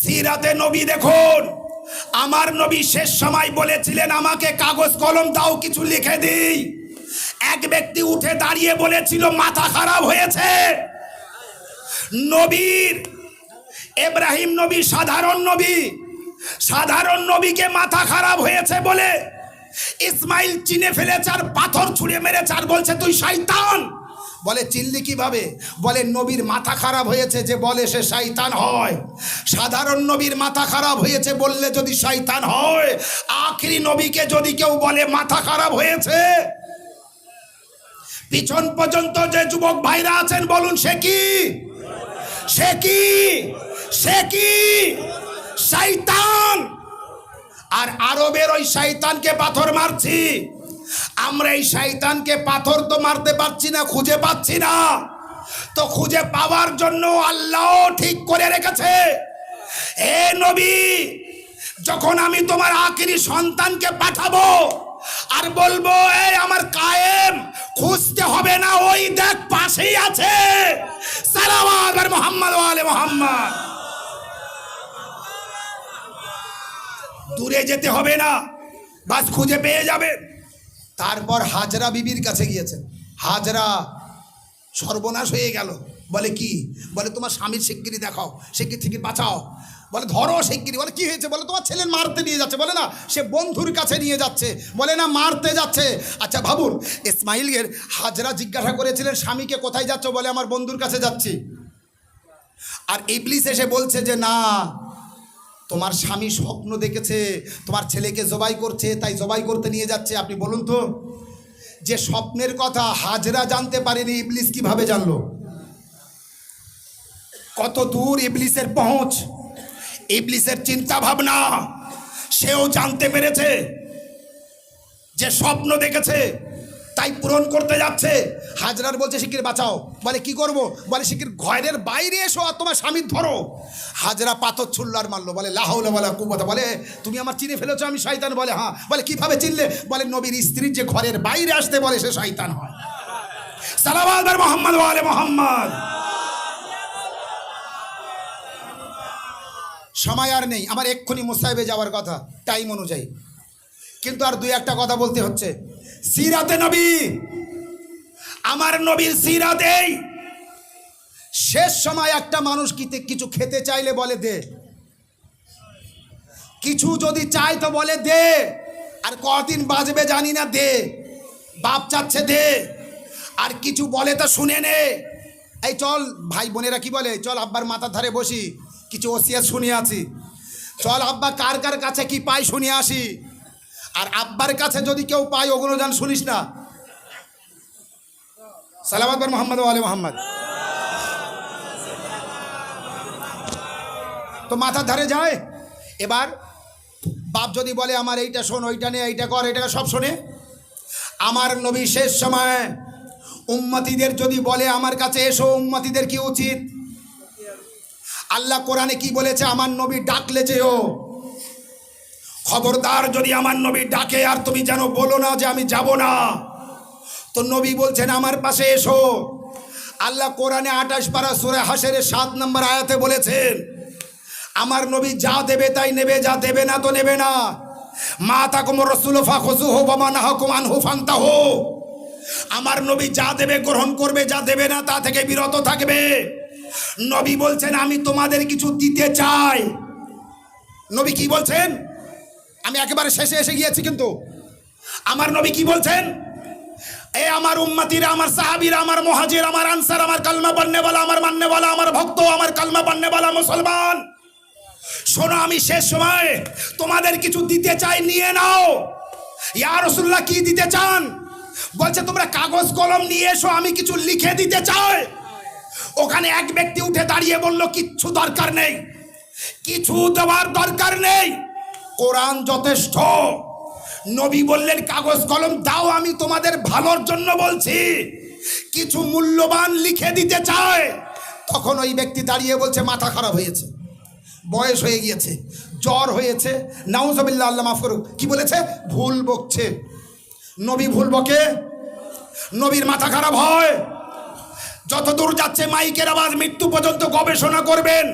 সিরাতে নবী দেখুন। আমার নবী শেষ সময় বলেছিলেন আমাকে কাগজ কলম দাও, কিছু লিখে দিই। এক ব্যক্তি উঠে দাঁড়িয়ে বলেছিল মাথা খারাপ হয়েছে। নবীর ইব্রাহিম নবী সাধারণ নবীকে মাথা খারাপ হয়েছে বলে ইসমাইল চিনে ফেলেছে আর পাথর ছুঁড়ে মেরেছে আর বলছে তুই শয়তান। বলে চিনলি কিভাবে? বলে নবীর মাথা খারাপ হয়েছে যে বলে সে শয়তান হয়। সাধারণ নবীর মাথা খারাপ হয়েছে বললে যদি শয়তান হয়, আখেরি নবীকে যদি কেউ বলে মাথা খারাপ হয়েছে, পিছন পর্যন্ত যে যুবক ভাইরা আছেন বলুন সে কি শয়তান। আর আরবের ওই শয়তানকে পাথর মারছি আমরা। এই শয়তানকে পাথর তো মারতে পারছি না, খুঁজে পাচ্ছি না। তো খুঁজে পাওয়ার জন্য আল্লাহ ঠিক করে রেখেছে, এ নবী যখন আমি তোমার আখেরি সন্তানকে পাঠাবো আর বলবো এই আমার কায়েম, খুঁজতে হবে না, ওই দেখ পাশেই আছে, সালাওয়াত আর মুহাম্মদ ওয়া আলে মুহাম্মদ। দূরে যেতে হবে না, বাস খুঁজে পেয়ে যাবে। তারপর হাজরা বিবির কাছে গিয়েছে। হাজরা সর্বনাশ হয়ে গেল। বলে কি? বলে তোমার স্বামীর শিগগিরি দেখাও, শিগগির থেকে বাঁচাও। বলে ধরো শিগগিরি। বলে কি হয়েছে? বলে তোমার ছেলে মারতে নিয়ে যাচ্ছে। বলে না, সে বন্ধুর কাছে নিয়ে যাচ্ছে। বলে না, মারতে যাচ্ছে। আচ্ছা ভাবুন, ইসমাইলের হাজরা জিজ্ঞাসা করেছিলেন স্বামীকে কোথায় যাচ্ছ? বলে আমার বন্ধুর কাছে যাচ্ছি। আর ইবলিস এসে বলছে যে না, তোমার স্বামী স্বপ্ন দেখেছে তোমার ছেলেকে জবাই করছে, তাই জবাই করতে নিয়ে যাচ্ছে। আপনি বলুন তো, যে স্বপ্নের কথা হাজরা জানতে পারেনি, ইবলিস কিভাবে জানলো? কত দূর ইবলিসের পৌঁছ, ইবলিসের চিন্তা ভাবনা। সেও জানতে পেরেছে যে স্বপ্ন দেখেছে, তাই পূরণ করতে যাচ্ছে। হাজরার বলছে শিগগির বাঁচাও। বলে কি করব? বলে শিগগির ঘরের বাইরে এসো আর তোমার স্বামীর ধরো। হাজরা পাথর ছুড়ল আর মারলো। বলে লা হাওলা ওয়ালা কুওয়াতা। বলে তুমি আমার চিনে ফেলেছো আমি শয়তান? বলে হ্যাঁ। বলে কিভাবে চিনলে? বলে নবীর স্ত্রীর যে ঘরের বাইরে আসতে বলে সে শয়তান হয়। সালাওয়াত আর মুহাম্মদ ওয়া আলে মুহাম্মদ। সময় আর নেই, আমার এক্ষুনি মুসাইবে যাওয়ার কথা টাইম অনুযায়ী, কিন্তু আর দুই একটা কথা বলতে হচ্ছে। সিরাতে নবী, আমার নবীর সিরাতে শেষ সময় একটা মানুষ কিছু খেতে চাইলে বলে দে, কিছু যদি চাই তো বলে দে, আর কদিন বাজবে জানি না, দে, বাপ চাচ্ছে দে, আর কিছু বলে তো শুনে নে। এই চল ভাই বোনেরা কি বলে, চল আব্বার মাথার ধারে বসি, কিছু ওসিয়াত শুনিয়ে আছি, চল আব্বা কার কার কাছে কি পাই শুনিয়ে আসি। আর আব্বার কাছে যদি কেউ পাই ওগুলো জান শুনিস না। সালাওয়াত বার মুহাম্মদ ওয়া আলে মুহাম্মদ। তো মাথার ধারে যায়। এবার বাপ যদি বলে আমার এইটা শোন, ওইটা নে, এইটা কর, এইটা সব শোনে। আমার নবী শেষ সময় উম্মতিদের যদি বলে আমার কাছে এসো, উম্মতিদের কি উচিত? আল্লাহ কোরআনে কি বলেছে? আমার নবী ডাকলে যেও। খবরদার যদি আমার নবী ডাকে আর তুমি যেন বলো না যে আমি যাব না। তো নবী বলছেন আমার পাশে এসো। আল্লাহ কোরআনে 28 পারা সূরা হাশরের 7 নম্বর আয়াতে বলেছেন আমার নবী যা দেবে তাই নেবে, যা দেবে না তো নেবে না। মা তাকুমুর রাসূলু ফাখুযুহু ওয়া মা নাহাকুম আনহু ফান্তাহু। আমার নবী যা দেবে গ্রহণ করবে, যা দেবে না তা থেকে বিরত থাকবে। নবী বলছেন আমি তোমাদের কিছু দিতে চাই। নবী কি বলছেন? আমি একেবারে শেষে এসে গিয়েছি, কিন্তু আমার নবী কি বলছেন? এ আমার উম্মতিরা, আমার সাহাবীরা, আমার মুহাজির, আমার আনসার, আমার কালমা পড়নেওয়ালা, আমার মাননেওয়ালা, আমার ভক্ত, আমার কালমা পড়নেওয়ালা মুসলমান, শোনো আমি শেষ সময় তোমাদের কিছু দিতে চাই, নিয়ে নাও। ইয়া রাসূলুল্লাহ কি দিতে চান? বলছে তোমরা কাগজ কলম নিয়ে এসো, আমি কিছু লিখে দিতে চাই। ওখানে এক ব্যক্তি উঠে দাঁড়িয়ে বলল কিচ্ছু দরকার নেই, কিছু দেওয়ার দরকার নেই, কোরআন যথেষ্ট। নবী বললেন কাগজ কলম দাও, আমি তোমাদের ভালোর জন্য বলছি, কিছু মূল্যবান লিখে দিতে চাই। তখন ওই ব্যক্তি দাঁড়িয়ে বলছে মাথা খারাপ হয়েছে, বয়স হয়ে গিয়েছে, জ্বর হয়েছে, নাউজুবিল্লাহ, আল্লাহ মাফ করুক। কি বলেছে? ভুল বকছে। নবী ভুল বকে? নবীর মাথা খারাপ হয়? যতদূর যাচ্ছে মাইকের আওয়াজ মৃত্যু পর্যন্ত গবেষণা করবেন,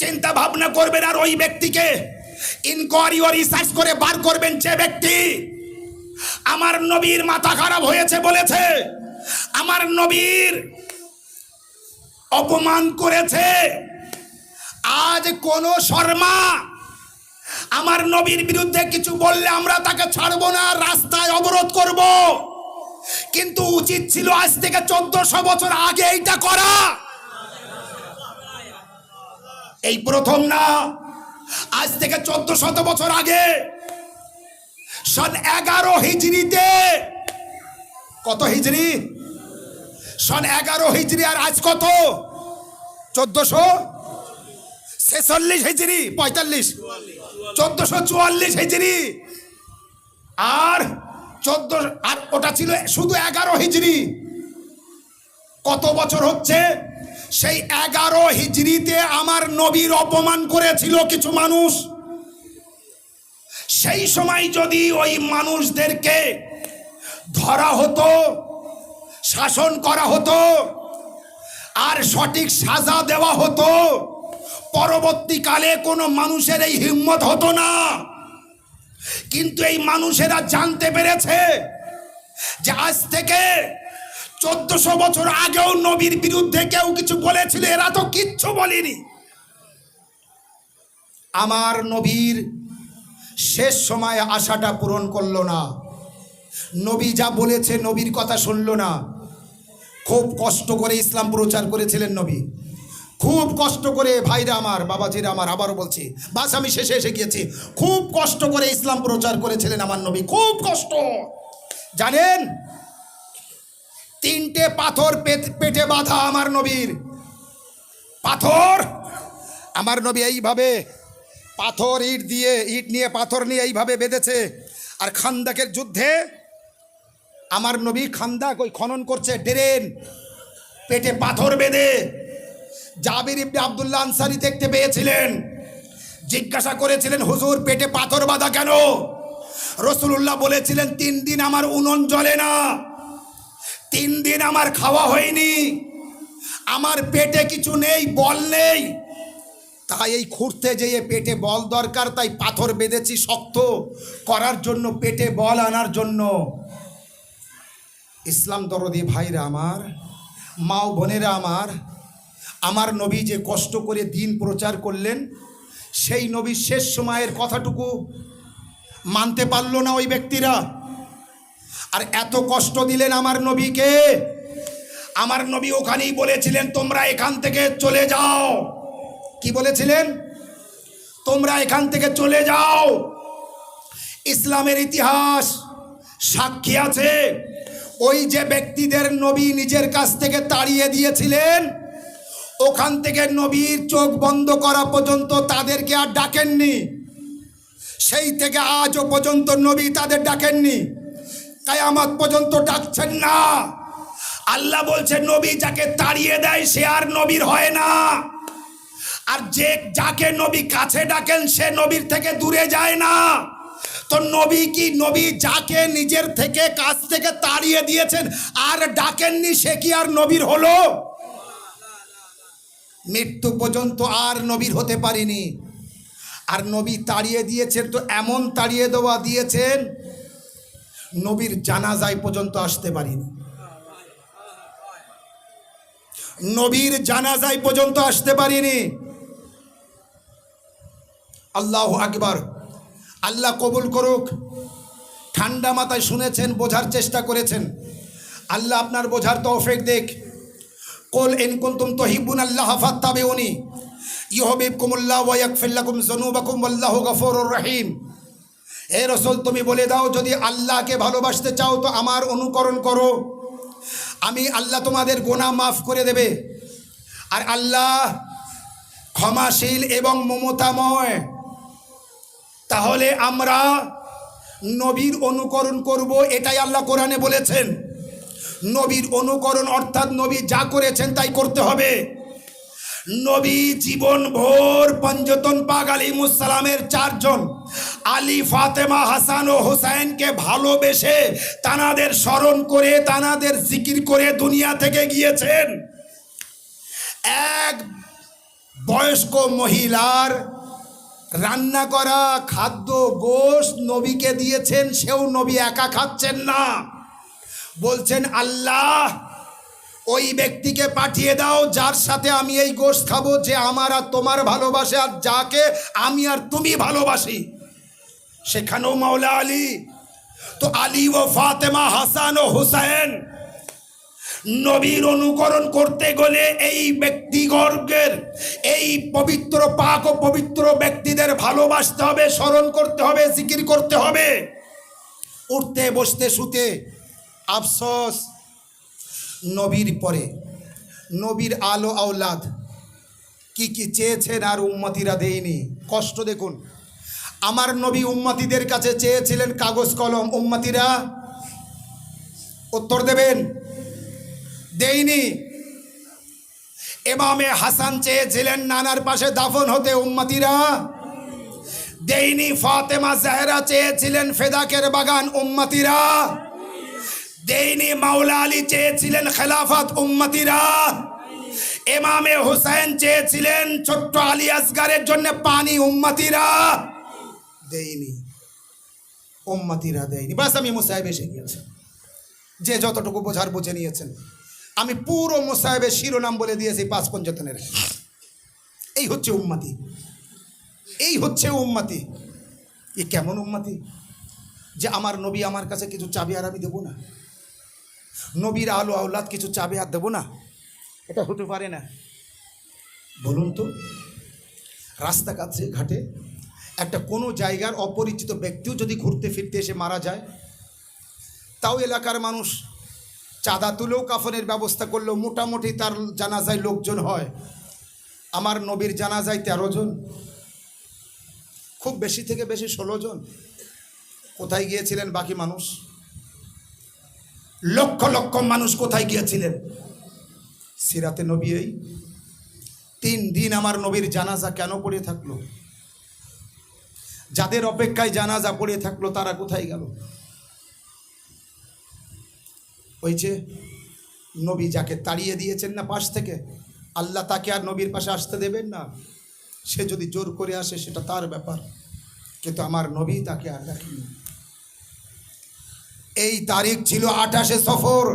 চিন্তা ভাবনা করবেন, আর ওই ব্যক্তিকে ইনকোয়ারি ও রিসার্চ করে বার করবেন যে ব্যক্তি আমার নবীর মাথা খারাপ হয়েছে বলেছে, আমার নবীর অপমান করেছে। আজ কোন শর্মা আমার নবীর বিরুদ্ধে কিছু বললে আমরা তাকে ছাড়বো না, রাস্তায় অবরোধ করব। কিন্তু উচিত ছিল আজ থেকে 1400 বছর আগে এইটা করা। এই প্রথম না, আজ থেকে 1400 বছর আগে সন 11 হিজরিতে, কত হিজরি? সন 11 হিজরি, আর আজ কত? 1446 হিজরি, 45, 1444 হিজরি, আর 14, আর ওটা ছিল শুধু 11 হিজরি। কত বছর হচ্ছে? সেই 11 হিজরিতে আমার নবীর অপমান করেছিল কিছু মানুষ। সেই সময় যদি ওই মানুষদেরকে ধরা হতো, শাসন করা হতো, আর সঠিক সাজা দেওয়া হতো, পরবর্তীকালে কোনো মানুষের এই হিম্মত হতো না। কিন্তু এই মানুষেরা জানতে পেরেছে যে আজ থেকে 1400 বছর আগেও নবীর বিরুদ্ধে কেউ কিছু বলেছিল, এরা তো কিচ্ছু বলেনি। আমার নবীর শেষ সময় আশাটা পূরণ করলো না। নবী যা বলেছে নবীর কথা শুনলো না। খুব কষ্ট করে ইসলাম প্রচার করেছিলেন নবী, খুব কষ্ট করে। ভাইরা আমার, বাবাজিরা আমার, আবারও বলছি, বাস আমি শেষে এসে গিয়েছি। খুব কষ্ট করে ইসলাম প্রচার করেছিলেন আমার নবী, খুব কষ্ট। জানেন, 3টে পাথর পেটে বাঁধা আমার নবীর। পাথর, আমার নবী এইভাবে পাথর, ইট নিয়ে পাথর নিয়ে এইভাবে বেঁধেছে। আর খান্দাকের যুদ্ধে আমার নবী খান্দাক ওই খনন করছে, ড্রেন, পেটে পাথর বেঁধে। জাবির ইবনে আব্দুল্লাহ আনসারী দেখতে পেয়েছিলেন, জিজ্ঞাসা করেছিলেন, হুজুর পেটে পাথর বাঁধা কেন? রাসূলুল্লাহ বলেছিলেন, 3 দিন আমার উনুন জ্বলে না, 3 দিন আমার খাওয়া হয়নি, আমার পেটে কিছু নেই, বল নেই। তাই এই খুঁড়তে যেয়ে পেটে বল দরকার, তাই পাথর বেঁধেছি শক্ত করার জন্য, পেটে বল আনার জন্য। ইসলাম দরদি ভাইরা আমার, মা ও বোনেরা আমার, আমার নবী যে কষ্ট করে দিন প্রচার করলেন, সেই নবীর শেষ সময়ের কথাটুকু মানতে পারল না ওই ব্যক্তিরা। আর এত কষ্ট দিলেন আমার নবীকে। আমার নবী ওখানেই বলেছিলেন, তোমরা এখান থেকে চলে যাও। কি বলেছিলেন? তোমরা এখান থেকে চলে যাও। ইসলামের ইতিহাস সাক্ষী আছে, ওই যে ব্যক্তিদের নবী নিজের কাছ থেকে তাড়িয়ে দিয়েছিলেন, ওখান থেকে নবীর চোখ বন্ধ করা পর্যন্ত তাদেরকে আর ডাকেননি। সেই থেকে আজও পর্যন্ত নবী তাদের ডাকেননি, কিয়ামত পর্যন্ত ডাকছেন না। আল্লাহ বলছে, নবী যাকে তাড়িয়ে দেয় সে আর নবীর হয় না, আর যাকে নবী কাছে ডাকেন সে নবীর থেকে দূরে যায় না। তো নবী কি, নবী যাকে নিজের থেকে কাছ থেকে তাড়িয়ে দিয়েছেন আর ডাকেননি, সে কি আর নবীর হলো? মৃত্যু পর্যন্ত আর নবীর হতে পারিনি। আর নবী তাড়িয়ে দিয়েছেন, তো এমন তাড়িয়ে দেওয়া দিয়েছেন, নবীর জানাজায় পর্যন্ত আসতে পারিনি। নবীর জানাজায় পর্যন্ত আসতে পারিনি। আল্লাহু আকবার। আল্লাহ কবুল করুক। ঠান্ডা মাথায় শুনেছেন, বোঝার চেষ্টা করেছেন, আল্লাহ আপনার বোঝার তৌফিক দেখ। কুল ইন কুনতুম তুহিব্বুনাল্লাহ ফাত্তাবিউনি ইউহিব্বুকুমুল্লাহ ওয়া ইয়াগফির লাকুম যুনুবাকুম ওয়াল্লাহু গফুরুর রহিম। হে রাসূল, তুমি বলে দাও, যদি আল্লাহকে ভালোবাসতে চাও তো আমার অনুকরণ করো, আমি আল্লাহ তোমাদের গুনাহ মাফ করে দেবে। আর আল্লাহ ক্ষমাশীল এবং মমতাময়। তাহলে আমরা নবীর অনুকরণ করব, এটাই আল্লাহ কোরআনে বলেছেন। নবীর অনুকরণ অর্থাৎ নবী যা করেছেন তাই করতে হবে। নবী জীবন ভোর পঞ্জতন পাক আলাইহিস সালামের 4 জন আলী, ফাতেমা, হাসান ও হুসাইনকে ভালোবেসে তানাদের স্মরণ করে, তানাদের জিকির করে দুনিয়া থেকে গিয়েছেন। এক বয়স্ক মহিলার রান্না করা খাদ্য গোশত নবীকে দিয়েছেন, সেও নবী একা খাচ্ছেন না, বলছেন আল্লাহ ওই ব্যক্তিকে পাঠিয়ে দাও যার সাথে আমি এই গোশত খাবো, যে আমার আর তোমার ভালোবাসে, আর যাকে আমি আর তুমি ভালোবাসি। সেখানেও মাওলা আলী। তো আলী ও ফাতেমা, হাসান ও হুসাইন, নবীর অনুকরণ করতে গেলে এই ব্যক্তিগণের, এই পবিত্র পাক ও পবিত্র ব্যক্তিদের ভালোবাসতে হবে, স্মরণ করতে হবে, জিকির করতে হবে, উঠতে বসতে শুতে। আফসোস, নবীর পরে নবীর আলো আওলাদ কি কি চেয়েছেন আর উম্মতিরা দেয়নি। কষ্ট দেখুন, আমার নবী উম্মতিদের কাছে চেয়েছিলেন কাগজ কলম, উম্মতিরা উত্তর দেবেন, দেয়নি। ইমামে হাসান চেয়েছিলেন নানার পাশে দাফন হতে, উম্মতিরা দেয়নি। ফাতেমা জাহরা চেয়েছিলেন ফেদাকের বাগান, উম্মতিরা দেয়নি। মাওলা আলী চেয়েছিলেন খেলাফত, উম্মতিরা। ইমামে হুসাইন চেয়েছিলেন ছোট্ট আলী আসগারের জন্য পানি, উম্মতিরা দেয়নি, উম্মতিরা দেয়নি। বাস আমি মুসাহিব এসে গিয়েছি, যে যতটুকু বোঝার বুঝে নিয়েছেন। আমি পুরো মুসাহিবের শিরোনাম বলে দিয়েছি 5 পঞ্চতনের। এই হচ্ছে উম্মতি, এই হচ্ছে উম্মতি। এ কেমন উম্মতি যে আমার নবী আমার কাছে কিছু চাবি আর আমি দেবো না, নবীর আলো আওলাদ কিছু চাবি আর দেবো না? এটা হতে পারে না। বলুন তো, রাস্তাঘাটে ঘাটে একটা কোনো জায়গার অপরিচিত ব্যক্তিও যদি ঘুরতে ফিরতে এসে মারা যায়, তাও এলাকার মানুষ চাঁদা তুলেও কাফনের ব্যবস্থা করলেও মোটামুটি তার জানাজায় লোকজন হয়। আমার নবীর জানাজায় 13 জন, খুব বেশি থেকে বেশি 16 জন। কোথায় গিয়েছিলেন বাকি মানুষ? লক্ষ লক্ষ মানুষ কোথায় গিয়েছিলেন? সিরাতে নবী এই 3 দিন আমার নবীর জানাজা কেন পড়ে থাকলো? যাদের অপেক্ষায় জানাজা পড়ে থাকলো তারা কোথায় গেল? ওই যে নবী যাকে তাড়িয়ে দিয়েছেন না পাশ থেকে, আল্লাহ তাকে আর নবীর পাশে আসতে দেবেন না। সে যদি জোর করে আসে সেটা তার ব্যাপার, কিন্তু আমার নবী তাকে আর রাখেনি। এই তারিখ ছিল 28শে সফর।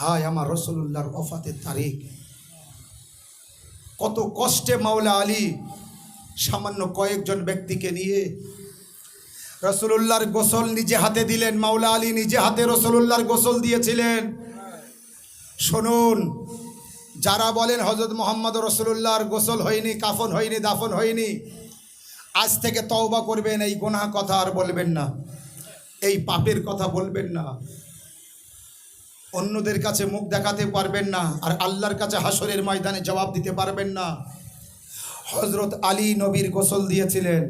হায় আমার রাসূলুল্লাহর ওফাতের তারিখ। কত কষ্টে মাওলা আলী সামান্য কয়েকজন ব্যক্তিকে নিয়ে রাসূলুল্লাহর গোসল নিজে হাতে দিলেন। মাওলা আলী নিজে হাতে রাসূলুল্লাহর গোসল দিয়েছিলেন। শুনুন, যারা বলেন হযরত মুহাম্মদ রাসূলুল্লাহর গোসল হয়নি, কাফন হয়নি, দাফন হয়নি, আজ থেকে তওবা করবেন, এই গুনাহ কথা আর বলবেন না, এই পাপের কথা বলবেন না, অন্যদের কাছে মুখ দেখাতে পারবেন না, আর আল্লাহর কাছে হাসরের ময়দানে জবাব দিতে পারবেন না। হযরত আলী নবীর গোসল দিয়েছিলেন,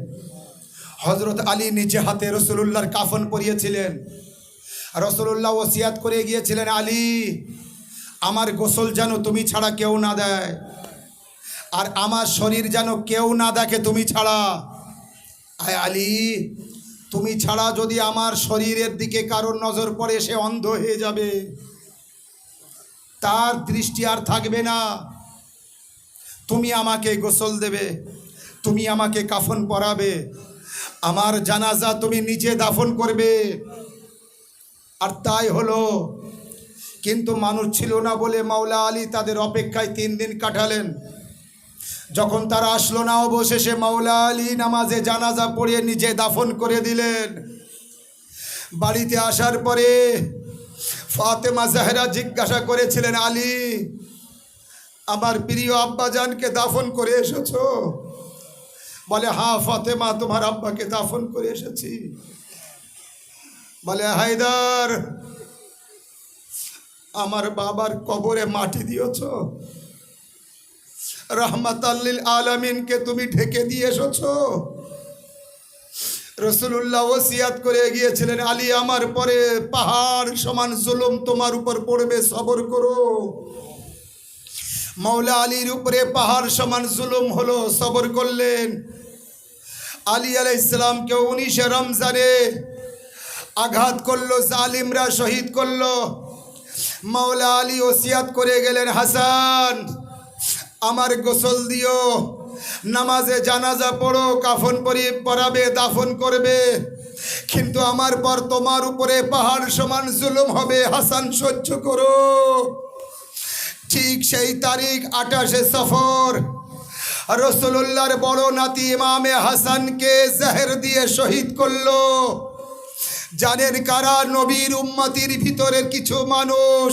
হযরত আলী নিজে হাতে রাসূলুল্লাহর কাফন পরিয়েছিলেন। রাসূলুল্লাহ ওসিয়াত করে গিয়েছিলেন, আলী আমার গোসল যেন তুমি ছাড়া কেউ না দেয়, আর আমার শরীর যেন কেউ না দেখে তুমি ছাড়া। আয় আলী, তুমি ছাড়া যদি আমার শরীরের দিকে কারোর নজর পড়ে সে অন্ধ হয়ে যাবে, তার দৃষ্টি আর থাকবে না। তুমি আমাকে গোসল দেবে, তুমি আমাকে কাফন পরাবে, আমার জানাজা তুমি নিজে দাফন করবে। আর তাই হলো। কিন্তু মানুষ ছিল না বলে মাওলা আলী তাদের অপেক্ষায় 3 দিন কাটালেন। যখন তারা আসলো না, অবশেষে মাওলা আলী নামাজে জানাজা পড়িয়ে নিজে দাফন করে দিলেন। বাড়িতে আসার পরে ফাতেমা জাহরা জিজ্ঞাসা করেছিলেন, আলী আমার প্রিয় আব্বাজানকে দাফন করে এসেছো? বলে, হ্যাঁ ফাতেমা, তোমার আব্বাকে দাফন করে এসেছি। বলে, হায়দার আমার বাবার কবরে মাটি দিয়েছো, রাহমাতাল লিল আলামিনকে তুমি ঢেকে দিয়ে এসেছো। রাসূলুল্লাহ ওসিয়াত করে গিয়েছিলেন, আলী আমার পরে পাহাড় সমান জুলুম তোমার উপর পড়বে, সবর করো। মাওলা আলীর উপরে পাহাড় সমান জুলুম হলো, সবর করলেন। আলী আলাইহিস সালামকে 19শে রমজানে আঘাত করলো, জালিমরা শহীদ করলো। মাওলা আলী ওসিয়াত করে গেলেন, হাসান আমার গোসল দিও, নামাজে জানাজা পড়ো, কাফন পরাবে, দাফন করবে, কিন্তু আমার পর তোমার উপরে পাহাড় সমান জুলুম হবে, হাসান সহ্য করো। ঠিক সেই তারিখ 28শে সফর রাসূলুল্লাহর বড় নাতি ইমামে হাসানকে জহর দিয়ে শহীদ করলো। জানেন কারা? নবীর উম্মতির ভিতরের কিছু মানুষ।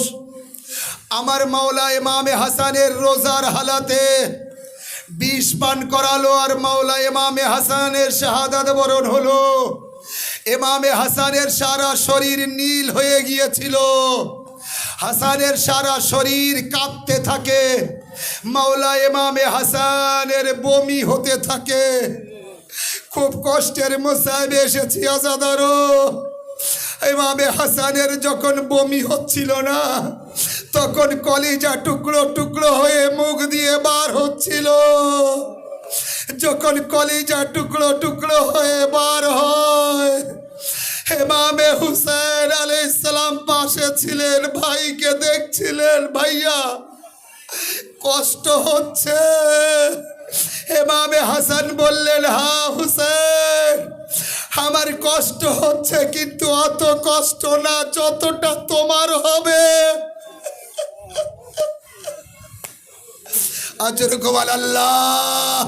আমার মাওলা ইমামে হাসানের রোজার হালাতে বিষ পান করালো, আর মাওলা ইমামে হাসানের শাহাদাত বরণ হলো। ইমামে হাসানের সারা শরীর নীল হয়ে গিয়েছিল, হাসানের সারা শরীর কাঁপতে থাকে, মাওলা ইমামে হাসানের বমি হতে থাকে। খুব কষ্টের মুসাইবে এসেছি আজাদারো। ইমামে হাসানের যখন বমি হচ্ছিল না, তখন কলিজা টুকরো টুকরো হয়ে মুখ দিয়ে বার হচ্ছিল। যখন কলিজা টুকরো টুকরো হয়ে বার হয়, ইমামে হুসেন আলাইহিস সালাম পাশে ছিলেন, ভাইকে দেখছিলেন, ভাইয়া কষ্ট হচ্ছে। ইমামে হাসান বললেন, হ্যাঁ হুসেন, আমার কষ্ট হচ্ছে, কিন্তু অত কষ্ট না যতটা তোমার হবে। আল্লাহ।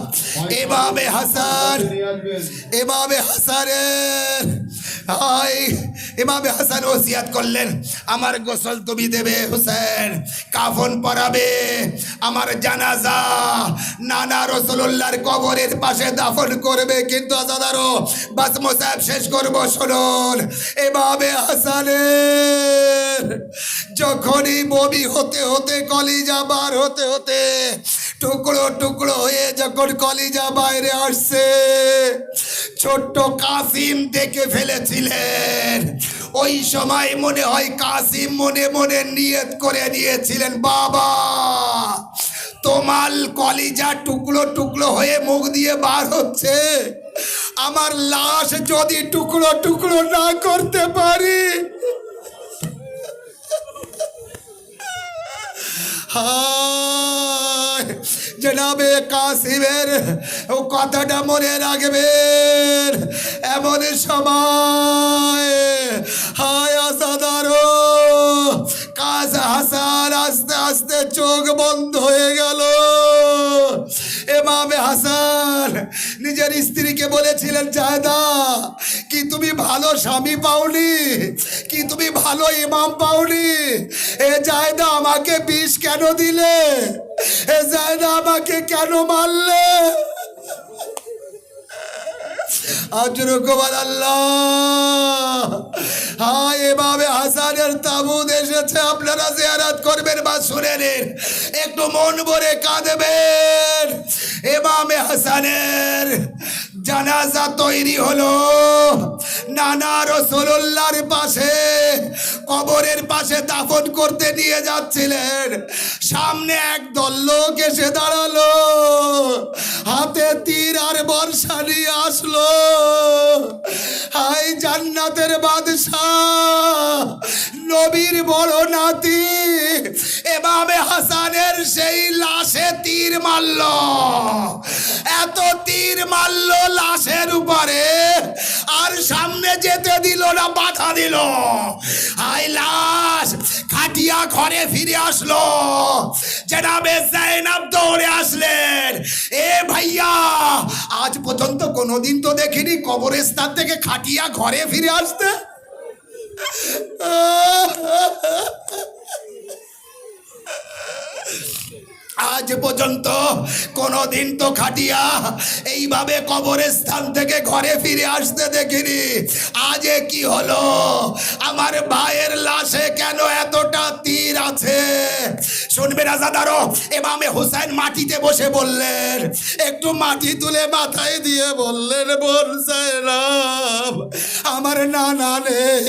ইমামে হাসান, ইমামে হাসানের ইমামে হাসান ওসিয়াত করলেন, আমার গোসল তুমি দেবে হুসেন, কাফন পরাবে, আমার জানাজা নানা রাসূলুল্লাহর কবরের পাশে দাফন করবে। কিন্তু আজাদারো বাস মোসাহেব শেষ করবো, শুনুন। ইমামে হাসানের যখনই বমি হতে হতে, কলিজা বার হতে হতে, টুকরো টুকরো হয়ে যখন কলিজা বাইরে আসছে, ছোট্ট কাসিম দেখে ফেলেছিলেন। ওই সময় মনে হয় কাসিম মনে মনে নিয়ত করে নিয়েছিলেন, বাবা তোমার কলিজা টুকরো টুকরো হয়ে মুখ দিয়ে বার হচ্ছে, আমার লাশ যদি টুকরো টুকরো না করতে পারি, হায় জনাবে কাসিমের ও কথাটা মনে রাখবেন। এমন সময় হায় আসাদারো কাজ হাসান আস্তে আস্তে চোখ বন্ধ হয়ে গেল। ইমামে হাসান নিজের স্ত্রীকে বলেছিলেন, জায়দা কি তুমি ভালো স্বামী পাওনি? কি তুমি ভালো ইমাম পাওনি? এ জায়দা আমাকে বিষ কেন দিলে? এ জায়দা আমাকে কেন মারলে? আল্লাহ। হ্যাঁ, ইমামে হাসানের তাবুত এসেছে, আপনারা জিয়ারত করবেন বা শুনে নিন, একটু মন ভরে কাঁদবেন। ইমামে হাসানের জানাজা তৈরি হলো, নানা রাসূলুল্লাহর পাশে কবরের পাশে দাফন করতে নিয়ে যাচ্ছিলেন। সামনে একদল লোক এসে দাঁড়ালো, হাতে তীর আর বর্ষা নিয়ে আসলো। হাই জান্নাতের বাদশাহ, নবীর বড় নাতি ইমামে হাসানের সেই লাশে তীর মারলো। এত তীর মারলো লাশের উপরে, আর সামনে যেতে দিল না, বাধা দিল। হাই লাশ খাটিয়া ঘরে ফিরে আসলো। জনাবে যায়েনব দৌড়ে আসলেন, এ ভাইয়া আজ পর্যন্ত কোনোদিন তো দেখিনি কবরস্থান থেকে খাটিয়া ঘরে ফিরে আসতে। আজ পর্যন্ত কোনোদিন তো খাটিয়া এইভাবে কবরস্থান থেকে ঘরে ফিরে আসতে দেখিনি। আজ কি হলো? আমার ভাইয়ের লাশে কেন এতটা তীর আছে? শুনবেন আজাদারো, ইমামে হুসাইন মাটিতে বসে বললেন, একটু মাটি তুলে মাথায় দিয়ে বললেন, বোন যায়েনব, আমার নানা নেই,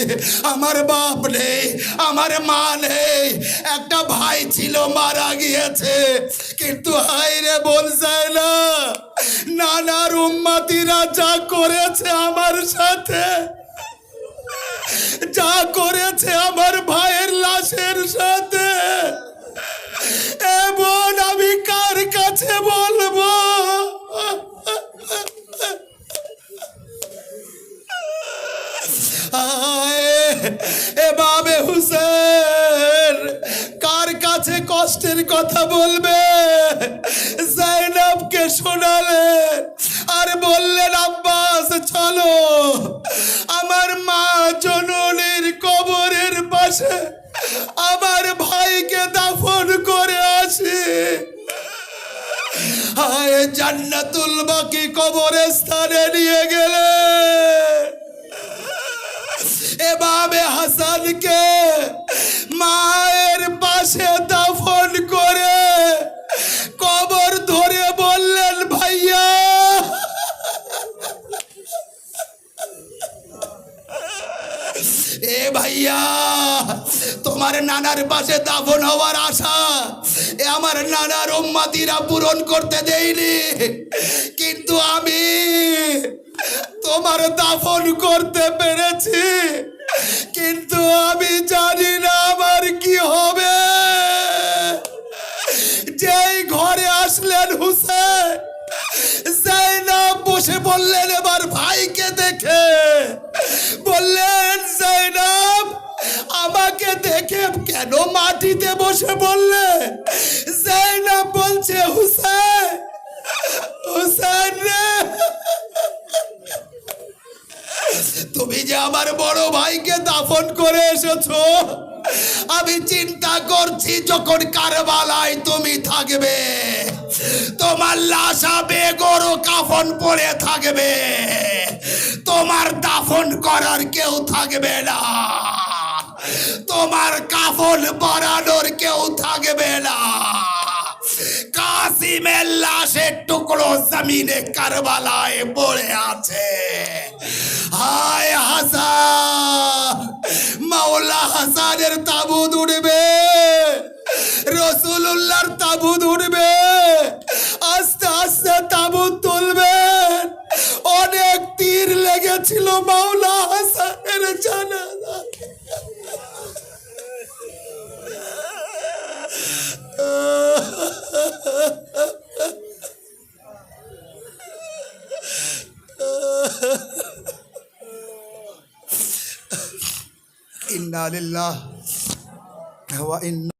আমার বাপ নেই, আমার মা নেই, একটা ভাই ছিল মারা গিয়েছে, কিন্তু হায় রে বোন যায়েনব, নানার উম্মতিরা যা করেছে আমার সাথে, যা করেছে আমার ভাইয়ের লাশের সাথে, এ বোন আমি কার কাছে কথা বলবে। জাইনাবকে শোনালেন আর বললেন, আব্বাস চলো আমার মা জননীর কবরের পাশে আমার ভাইকে দাফন করে আসি। হায় জান্নাতুল বাকি কবরস্থানে নিয়ে গেলে এভাবে হাসানকে মায়ের পাশে দাফন করে কবর ধরে বললেন, ভাইয়া এ ভাইয়া, তোমার নানার পাশে দাফন হওয়ার আশা এ আমার নানার উম্মতিরা পূরণ করতে দেয়নি, কিন্তু আমি তোমার দাফন করতে পেরেছি, কিন্তু আমি জানি না আমার কি হবে। যেই ঘরে আসলেন হুসেন, জাইনাব বসে বললেন এবার ভাইকে দেখে, বললেন জাইনাব আমাকে দেখে কেন মাটিতে বসে বললে? জাইনাব বলছে, হুসেন হুসেন রে, তুমি যে আমার বড় ভাইকে দাফন করে এসেছো, আমি চিন্তা করছি যখন কারবালায় তুমি থাকবে তোমার লাশা বেগরো কাফন পরে থাকবে, তোমার দাফন করার কেউ থাকবে না, তোমার কাফন পরানোর কেউ থাকবে না। কাসিমের লাশের টুকরো জমিনে কারবালায় পড়ে আছে। হায় হাসান, মাওলা হাসানের তাবুত উঠবে, রসুলুল্লাহর তাবুত উঠবে, আস্তে আস্তে তাবুত তুলবেন। অনেক তীর লেগেছিল মাওলা হাসানের জানাজা। ইন্না লিল্লাহি ওয়া ইন্না